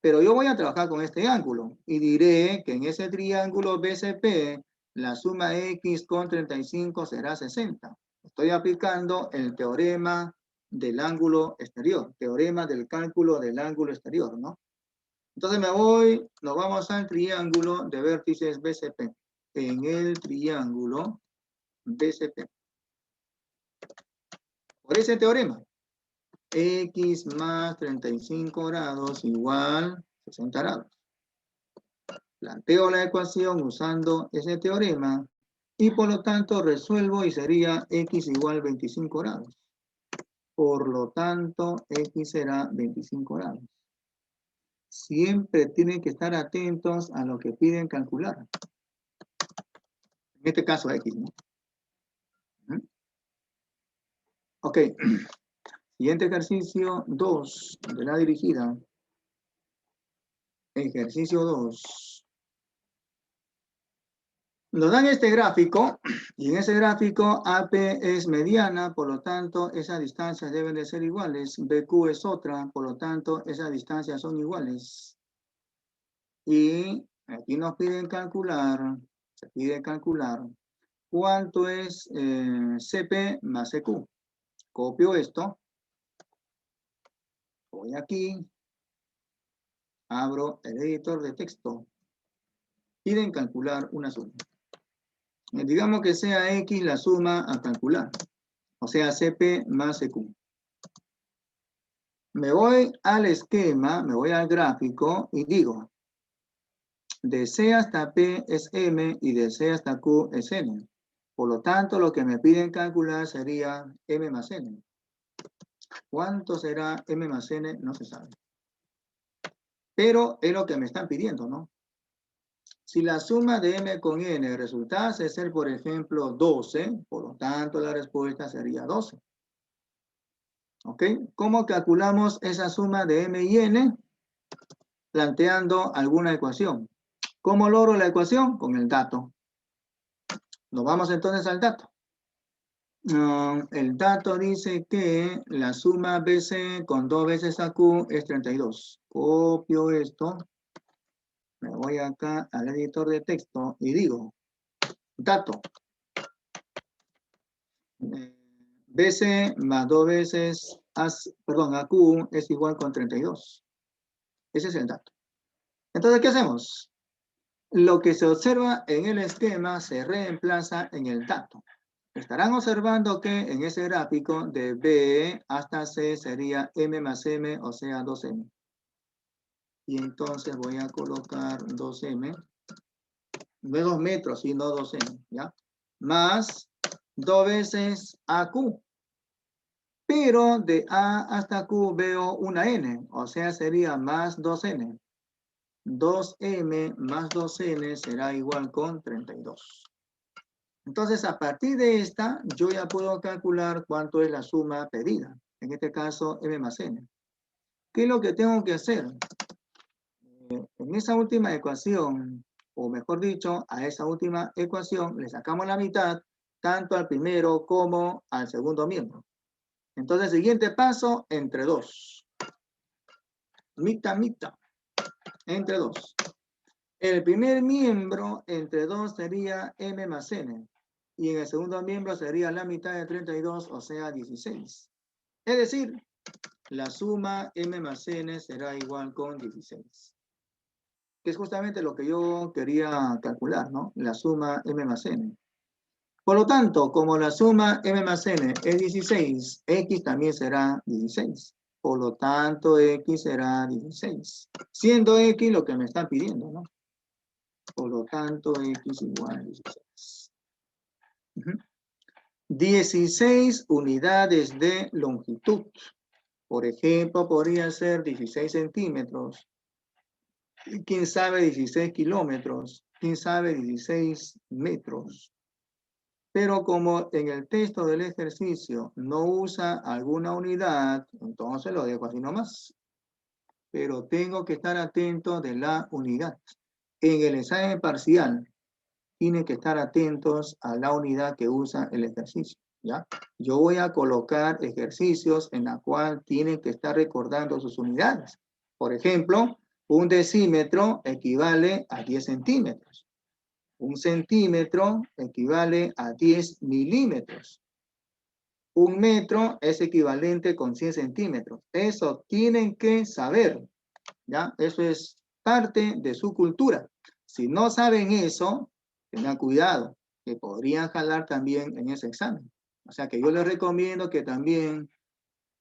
Pero yo voy a trabajar con este ángulo y diré que en ese triángulo BCP la suma X con 35 será 60. Estoy aplicando el teorema del ángulo exterior, teorema del cálculo del ángulo exterior, ¿no? Entonces nos vamos al triángulo de vértices BCP. En el triángulo BCP. Por ese teorema, X más 35 grados igual 60 grados. Planteo la ecuación usando ese teorema y por lo tanto resuelvo y sería X igual 25 grados. Por lo tanto, X será 25 grados. Siempre tienen que estar atentos a lo que piden calcular. En este caso X, ¿no? Ok. Siguiente ejercicio 2 de la dirigida. Ejercicio 2. Nos dan este gráfico, y en ese gráfico AP es mediana, por lo tanto, esas distancias deben de ser iguales. BQ es otra, por lo tanto, esas distancias son iguales. Y aquí nos piden calcular, se pide calcular ¿Cuánto es CP más CQ? Copio esto. Voy aquí. Abro el editor de texto. Piden calcular una suma. Digamos que sea X la suma a calcular. O sea, CP más CQ. Me voy al esquema, me voy al gráfico y digo, de C hasta P es M y de C hasta Q es N. Por lo tanto, lo que me piden calcular sería M más N. ¿Cuánto será M más N? No se sabe. Pero es lo que me están pidiendo, ¿no? Si la suma de M con N resultase ser, por ejemplo, 12, por lo tanto, la respuesta sería 12. ¿Ok? ¿Cómo calculamos esa suma de M y N? Planteando alguna ecuación. ¿Cómo logro la ecuación? Con el dato. Nos vamos entonces al dato. El dato dice que la suma BC con 2 veces AQ es 32. Copio esto. Me voy acá al editor de texto y digo, dato. BC más 2 veces AQ es igual con 32. Ese es el dato. Entonces, ¿qué hacemos? Lo que se observa en el esquema se reemplaza en el dato. Estarán observando que en ese gráfico de B hasta C sería M más M, o sea 2M. Y entonces voy a colocar 2M. No es 2 metros, sino 2M, ¿ya? Más 2 veces AQ. Pero de A hasta Q veo una N, o sea sería más 2N. 2M más 2N será igual con 32. Entonces, a partir de esta, yo ya puedo calcular cuánto es la suma pedida. En este caso, M más N. ¿Qué es lo que tengo que hacer? En esa última ecuación, o mejor dicho, a esa última ecuación, le sacamos la mitad, tanto al primero como al segundo miembro. Entonces, siguiente paso, entre 2. Mitad, mitad. Entre 2. El primer miembro entre 2 sería M más N. Y en el segundo miembro sería la mitad de 32, o sea, 16. Es decir, la suma M más N será igual con 16. Que es justamente lo que yo quería calcular, ¿no? La suma M más N. Por lo tanto, como la suma M más N es 16, X también será 16. Por lo tanto, X será 16. Siendo X lo que me están pidiendo, ¿no? Por lo tanto, X igual a 16. 16 unidades de longitud. Por ejemplo, podría ser 16 centímetros. ¿Quién sabe 16 kilómetros? ¿Quién sabe 16 metros? Pero como en el texto del ejercicio no usa alguna unidad, entonces lo dejo así nomás. Pero tengo que estar atento de la unidad. En el examen parcial, tienen que estar atentos a la unidad que usa el ejercicio, ¿ya? Yo voy a colocar ejercicios en la cual tienen que estar recordando sus unidades. Por ejemplo, un decímetro equivale a 10 centímetros. Un centímetro equivale a 10 milímetros. Un metro es equivalente con 100 centímetros. Eso tienen que saber, ¿ya? Eso es parte de su cultura. Si no saben eso, tengan cuidado, que podrían jalar también en ese examen. O sea que yo les recomiendo que también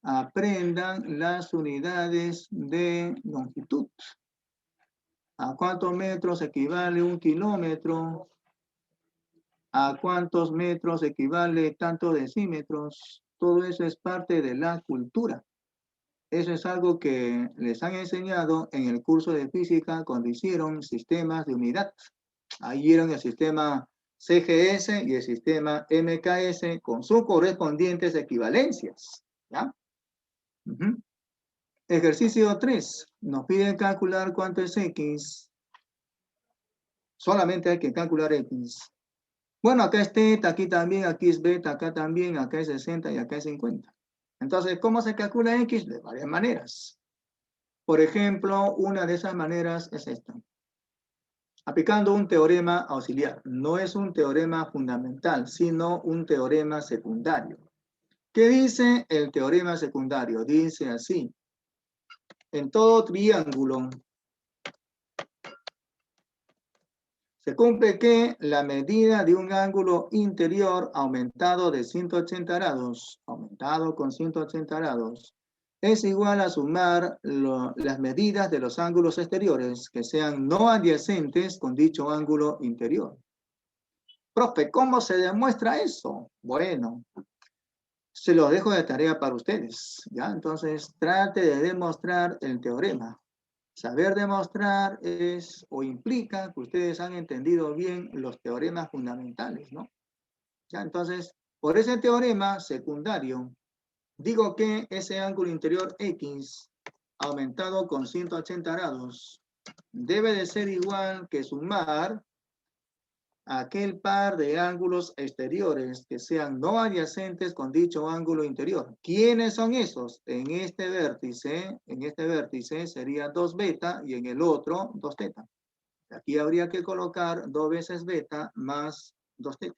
aprendan las unidades de longitud. ¿A cuántos metros equivale un kilómetro? ¿A cuántos metros equivale tantos decímetros? Todo eso es parte de la cultura. Eso es algo que les han enseñado en el curso de física cuando hicieron sistemas de unidad. Ahí vieron el sistema CGS y el sistema MKS con sus correspondientes equivalencias. ¿Ya? Ejercicio 3. Nos piden calcular cuánto es X. Solamente hay que calcular X. Bueno, acá es teta, aquí también, aquí es beta, acá también, acá es 60 y acá es 50. Entonces, ¿cómo se calcula X? De varias maneras. Por ejemplo, una de esas maneras es esta. aplicando un teorema auxiliar. No es un teorema fundamental, sino un teorema secundario. ¿Qué dice el teorema secundario? Dice así: en todo triángulo se cumple que la medida de un ángulo interior aumentado de 180 grados, aumentado con 180 grados, es igual a sumar las medidas de los ángulos exteriores que sean no adyacentes con dicho ángulo interior. Profe, ¿cómo se demuestra eso? Bueno, se lo dejo de tarea para ustedes, ¿ya? Entonces, trate de demostrar el teorema. Saber demostrar es o implica que ustedes han entendido bien los teoremas fundamentales, ¿no? ¿Ya? Entonces, por ese teorema secundario, digo que ese ángulo interior X aumentado con 180 grados debe de ser igual que sumar aquel par de ángulos exteriores que sean no adyacentes con dicho ángulo interior. ¿Quiénes son esos? En este vértice sería 2 beta y en el otro 2 teta. Aquí habría que colocar 2 veces beta más 2 teta.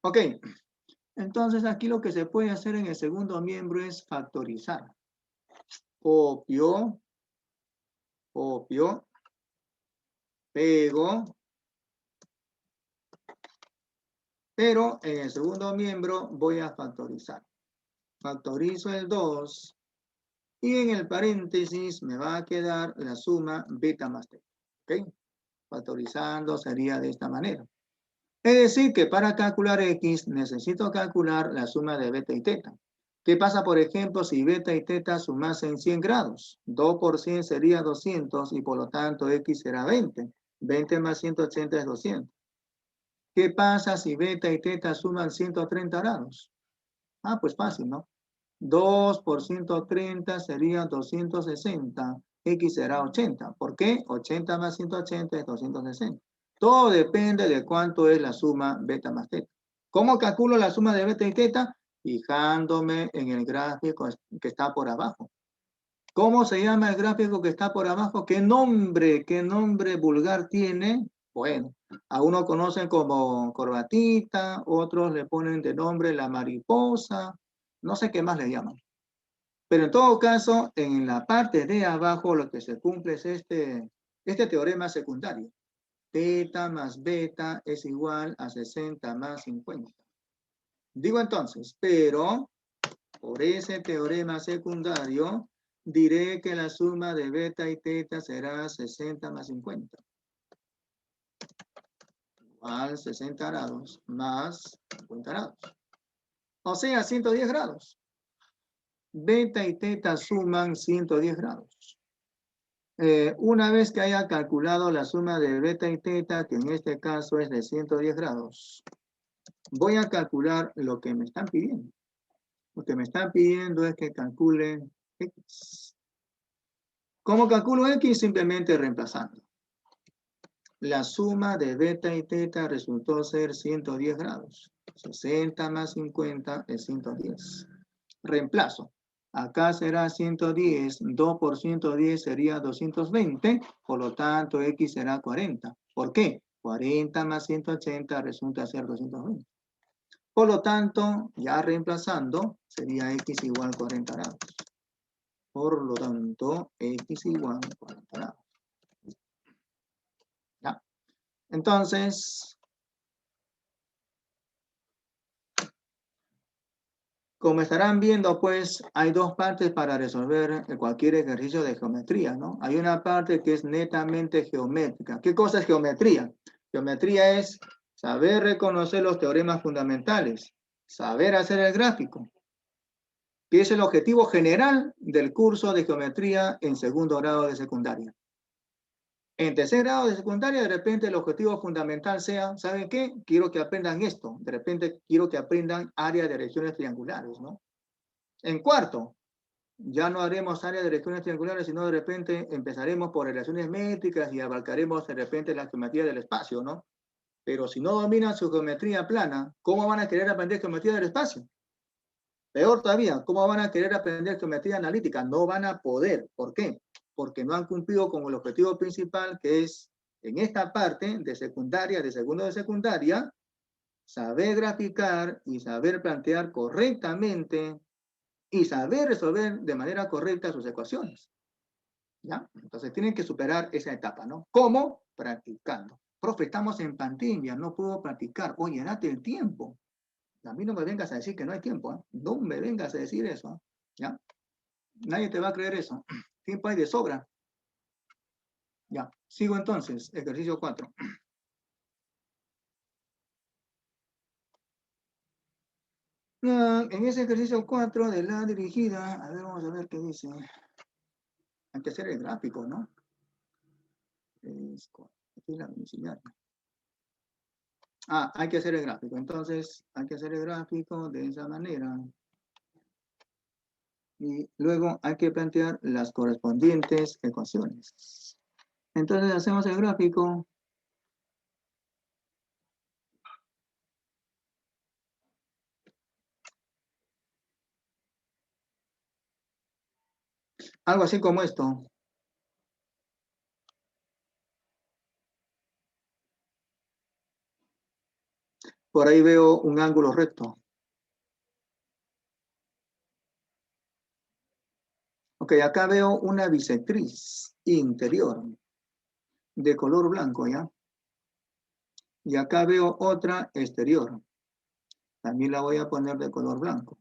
Ok, entonces aquí lo que se puede hacer en el segundo miembro es factorizar. Copio, pego, pero en el segundo miembro voy a factorizar. Factorizo el 2 y en el paréntesis me va a quedar la suma beta más teta. ¿Ok? Factorizando sería de esta manera. Es decir, que para calcular X necesito calcular la suma de beta y teta. ¿Qué pasa, por ejemplo, si beta y teta sumasen 100 grados? 2 por 100 sería 200 y por lo tanto X será 20. 20 más 180 es 200. ¿Qué pasa si beta y teta suman 130 grados? Ah, pues fácil, ¿no? 2 por 130 sería 260. X será 80. ¿Por qué? 80 más 180 es 260. Todo depende de cuánto es la suma beta más teta. ¿Cómo calculo la suma de beta y teta? Fijándome en el gráfico que está por abajo. ¿Cómo se llama el gráfico que está por abajo? ¿Qué nombre vulgar tiene? Bueno, a uno conocen como corbatita, otros le ponen de nombre la mariposa, no sé qué más le llaman. Pero en todo caso, en la parte de abajo lo que se cumple es este teorema secundario. Teta más beta es igual a 60 más 50. Digo entonces, pero por ese teorema secundario, diré que la suma de beta y teta será 60 más 50. Igual 60 grados más 50 grados. O sea, 110 grados. Beta y teta suman 110 grados. Una vez que haya calculado la suma de beta y teta, que en este caso es de 110 grados, voy a calcular lo que me están pidiendo. Lo que me están pidiendo es que calcule X. ¿Cómo calculo X? Simplemente reemplazando. La suma de beta y teta resultó ser 110 grados. 60 más 50 es 110. Reemplazo. Acá será 110, 2 por 110 sería 220, por lo tanto X será 40. ¿Por qué? 40 más 180 resulta ser 220. Por lo tanto, ya reemplazando, sería X igual 40 grados. Por lo tanto, X igual 40 grados. ¿Ya? Entonces, como estarán viendo, pues, hay dos partes para resolver cualquier ejercicio de geometría, ¿no? Hay una parte que es netamente geométrica. ¿Qué cosa es geometría? Geometría es saber reconocer los teoremas fundamentales, saber hacer el gráfico, que es el objetivo general del curso de geometría en segundo grado de secundaria. En tercer grado de secundaria, de repente el objetivo fundamental sea, ¿saben qué? Quiero que aprendan esto. De repente quiero que aprendan área de regiones triangulares, ¿no? En cuarto, ya no haremos área de regiones triangulares, sino de repente empezaremos por relaciones métricas y abarcaremos de repente la geometría del espacio, ¿no? Pero si no dominan su geometría plana, ¿cómo van a querer aprender geometría del espacio? Peor todavía, ¿cómo van a querer aprender geometría analítica? No van a poder. ¿Por qué? Porque no han cumplido con el objetivo principal, que es en esta parte de secundaria, de segundo de secundaria, saber graficar y saber plantear correctamente y saber resolver de manera correcta sus ecuaciones. ¿Ya? Entonces tienen que superar esa etapa, ¿no? ¿Cómo? Practicando. Profe, estamos en pandemia, no puedo practicar. Oye, date el tiempo. A mí no me vengas a decir que no hay tiempo, ¿eh? No me vengas a decir eso, ¿eh? ¿Ya? Nadie te va a creer eso. Tiempo hay de sobra. Ya, sigo entonces, ejercicio 4. En ese ejercicio 4 de la dirigida, a ver, vamos a ver qué dice. Hay que hacer el gráfico, ¿no? Aquí la domiciliaria. Hay que hacer el gráfico. Entonces, hay que hacer el gráfico de esa manera. Y luego hay que plantear las correspondientes ecuaciones. Entonces, hacemos el gráfico. Algo así como esto. Por ahí veo un ángulo recto. Ok, acá veo una bisectriz interior de color blanco, ¿ya? Y acá veo otra exterior. También la voy a poner de color blanco.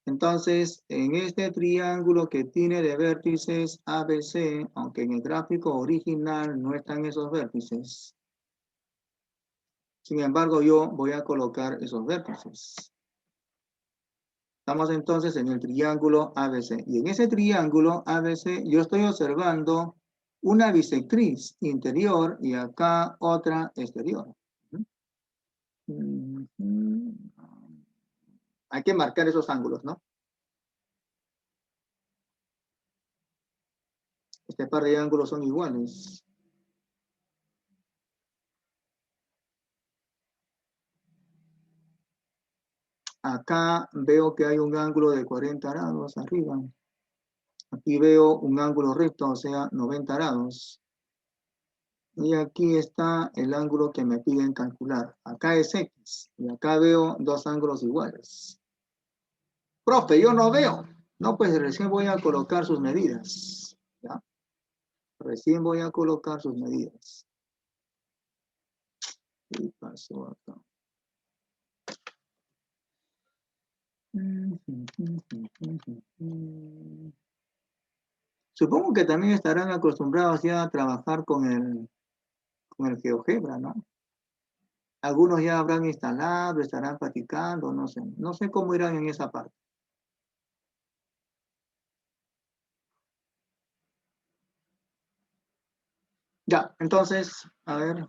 Entonces, en este triángulo que tiene de vértices ABC, aunque en el gráfico original no están esos vértices, sin embargo, yo voy a colocar esos vértices. Estamos entonces en el triángulo ABC. Y en ese triángulo ABC yo estoy observando una bisectriz interior y acá otra exterior. Hay que marcar esos ángulos, ¿no? Este par de ángulos son iguales. Acá veo que hay un ángulo de 40 grados arriba. Aquí veo un ángulo recto, o sea, 90 grados. Y aquí está el ángulo que me piden calcular. Acá es X. Y acá veo dos ángulos iguales. Profe, yo no veo. No, pues recién voy a colocar sus medidas. ¿Ya? Recién voy a colocar sus medidas. ¿Qué pasó acá? Supongo que también estarán acostumbrados ya a trabajar con el GeoGebra, ¿no? Algunos ya habrán instalado, estarán practicando, no sé. No sé cómo irán en esa parte. Ya, entonces, a ver.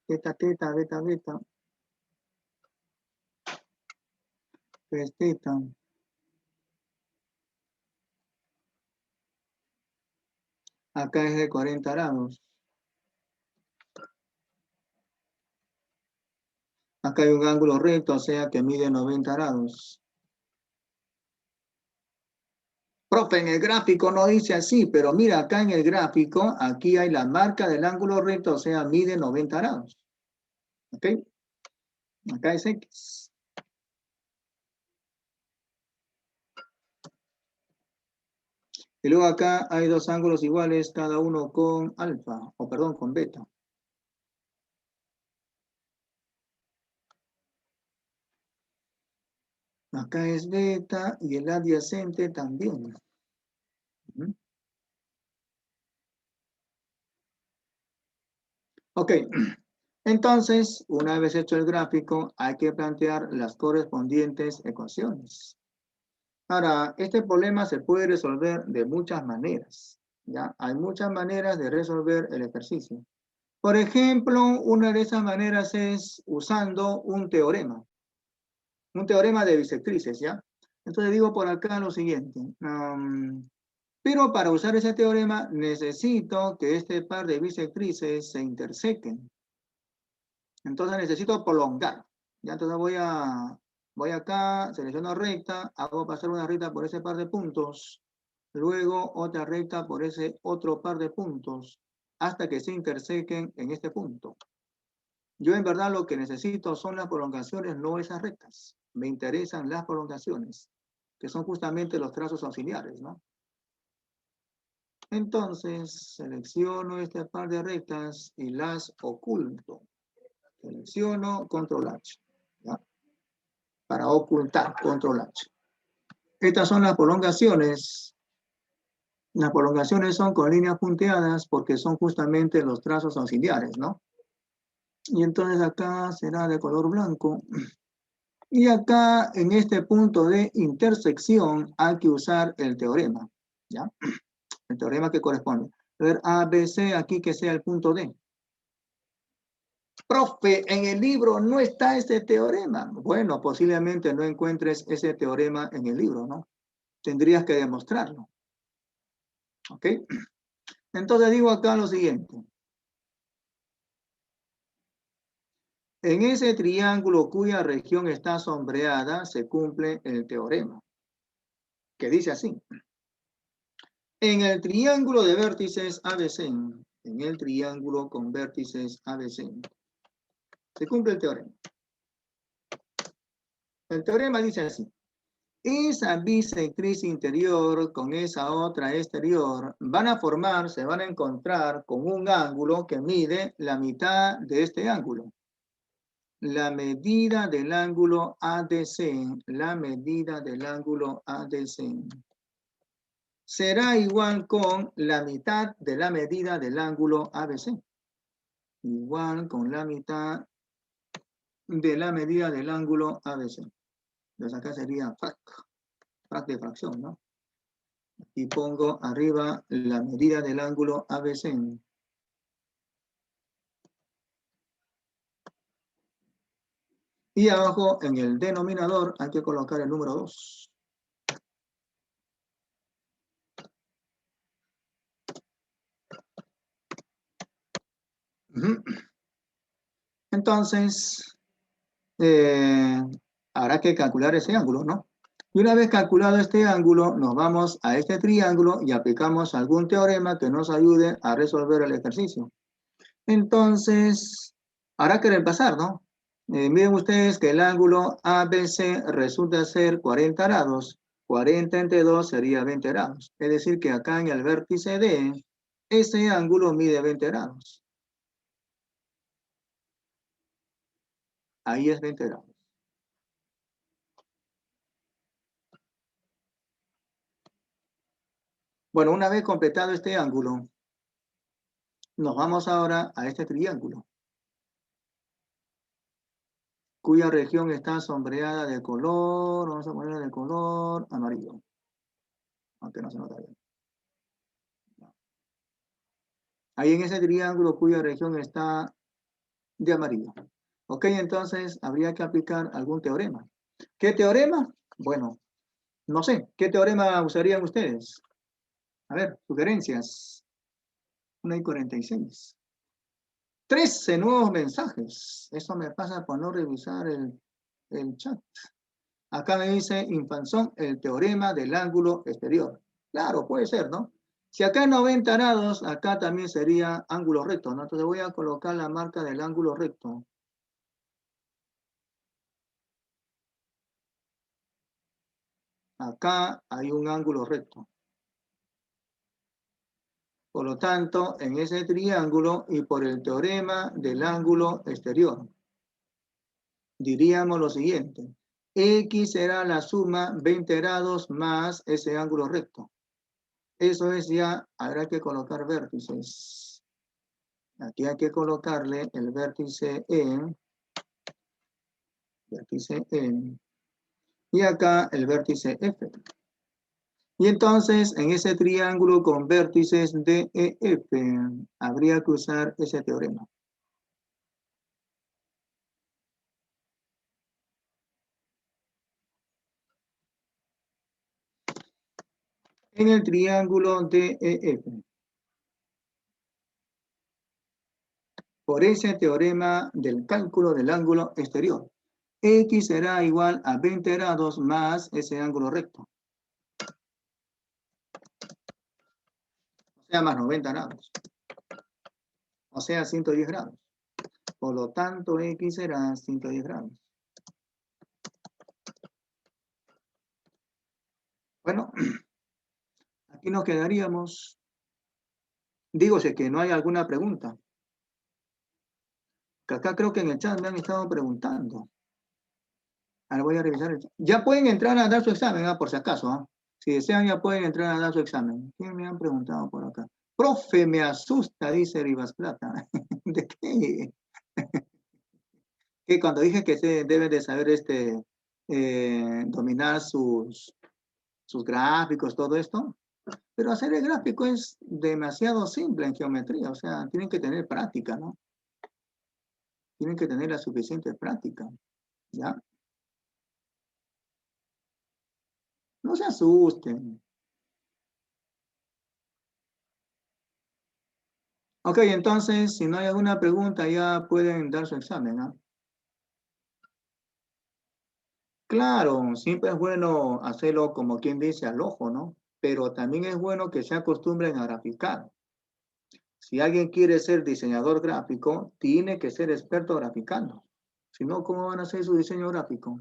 Teta, teta, beta, beta. Pues teta. Acá es de 40 grados. Acá hay un ángulo recto, o sea que mide 90 grados. Profe, en el gráfico no dice así, pero mira, acá en el gráfico, aquí hay la marca del ángulo recto, o sea, mide 90 grados. ¿Ok? Acá es X. Y luego acá hay dos ángulos iguales, cada uno con alfa, o perdón, con beta. Acá es beta y el adyacente también. Ok, entonces, una vez hecho el gráfico, hay que plantear las correspondientes ecuaciones. Ahora, este problema se puede resolver de muchas maneras, ¿ya? Hay muchas maneras de resolver el ejercicio. Por ejemplo, una de esas maneras es usando un teorema de bisectrices, ¿ya? Entonces digo por acá lo siguiente. Pero para usar ese teorema necesito que este par de bisectrices se intersequen. Entonces necesito prolongar. Ya entonces voy a Voy acá, selecciono recta, hago pasar una recta por ese par de puntos, luego otra recta por ese otro par de puntos, hasta que se intersequen en este punto. Yo en verdad lo que necesito son las prolongaciones, no esas rectas. Me interesan las prolongaciones, que son justamente los trazos auxiliares, ¿no? Entonces, selecciono este par de rectas y las oculto. Selecciono, control H, ¿ya? Para ocultar, control H. Estas son las prolongaciones. Las prolongaciones son con líneas punteadas porque son justamente los trazos auxiliares, ¿no? Y entonces acá será de color blanco. Y acá, en este punto de intersección, hay que usar el teorema, ¿ya? El teorema que corresponde. A ver, A, B, C, aquí que sea el punto D. Profe, en el libro no está ese teorema. Bueno, posiblemente no encuentres ese teorema en el libro, ¿no? Tendrías que demostrarlo. ¿Ok? Entonces digo acá lo siguiente. En ese triángulo cuya región está sombreada, se cumple el teorema, que dice así. En el triángulo de vértices ABC, en el triángulo con vértices ABC, se cumple el teorema. El teorema dice así. Esa bisectriz interior con esa otra exterior van a formar, se van a encontrar con un ángulo que mide la mitad de este ángulo. La medida del ángulo ADC, la medida del ángulo ADC, será igual con la mitad de la medida del ángulo ABC. Igual con la mitad de la medida del ángulo ABC. Entonces acá sería frac de fracción, ¿no? Y pongo arriba la medida del ángulo ABC. Y abajo en el denominador hay que colocar el número 2. Entonces, habrá que calcular ese ángulo, ¿no? Y una vez calculado este ángulo, nos vamos a este triángulo y aplicamos algún teorema que nos ayude a resolver el ejercicio. Entonces, habrá que repasar, ¿no? Miren ustedes que el ángulo ABC resulta ser 40 grados. 40 entre 2 sería 20 grados. Es decir, que acá en el vértice D, ese ángulo mide 20 grados. Ahí es 20 grados. Bueno, una vez completado este ángulo, nos vamos ahora a este triángulo, cuya región está sombreada de color, vamos a ponerla de color amarillo, aunque no se nota bien. Ahí en ese triángulo cuya región está de amarillo. Ok, entonces habría que aplicar algún teorema. ¿Qué teorema? Bueno, no sé. ¿Qué teorema usarían ustedes? A ver, sugerencias. 1:46. 13 nuevos mensajes. Eso me pasa por no revisar el chat. Acá me dice Infanzón, el teorema del ángulo exterior. Claro, puede ser, ¿no? Si acá es 90 grados, acá también sería ángulo recto, ¿no? Entonces voy a colocar la marca del ángulo recto. Acá hay un ángulo recto. Por lo tanto, en ese triángulo y por el teorema del ángulo exterior, diríamos lo siguiente. X será la suma 20 grados más ese ángulo recto. Eso es ya, habrá que colocar vértices. Aquí hay que colocarle el vértice E. Vértice E. Y acá el vértice F. Y entonces, en ese triángulo con vértices DEF, habría que usar ese teorema. En el triángulo DEF. Por ese teorema del cálculo del ángulo exterior. X será igual a 20 grados más ese ángulo recto. O sea, más 90 grados. O sea, 110 grados. Por lo tanto, X será 110 grados. Bueno, aquí nos quedaríamos. Digo, si es que no hay alguna pregunta. Que acá creo que en el chat me han estado preguntando. Ahora voy a revisar el chat. Ya pueden entrar a dar su examen, por si acaso. Si desean, ya pueden entrar a dar su examen. ¿Quién me han preguntado por acá? Profe, me asusta, dice Rivas Plata. ¿De qué? Que cuando dije que se deben de saber dominar sus gráficos, todo esto. Pero hacer el gráfico es demasiado simple en geometría. O sea, tienen que tener práctica, ¿no? Tienen que tener la suficiente práctica. ¿Ya? No se asusten. Ok, entonces, si no hay alguna pregunta, ya pueden dar su examen, ¿no? Claro, siempre es bueno hacerlo como quien dice al ojo, ¿no? Pero también es bueno que se acostumbren a graficar. Si alguien quiere ser diseñador gráfico, tiene que ser experto graficando. Si no, ¿cómo van a hacer su diseño gráfico?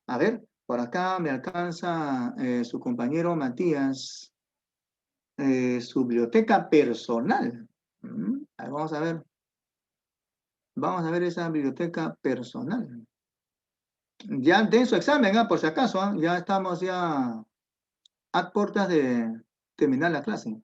A ver, por acá me alcanza su compañero Matías, su biblioteca personal. Ahí vamos a ver. Vamos a ver esa biblioteca personal. Ya den su examen, por si acaso. Ya estamos ya a puertas de terminar la clase.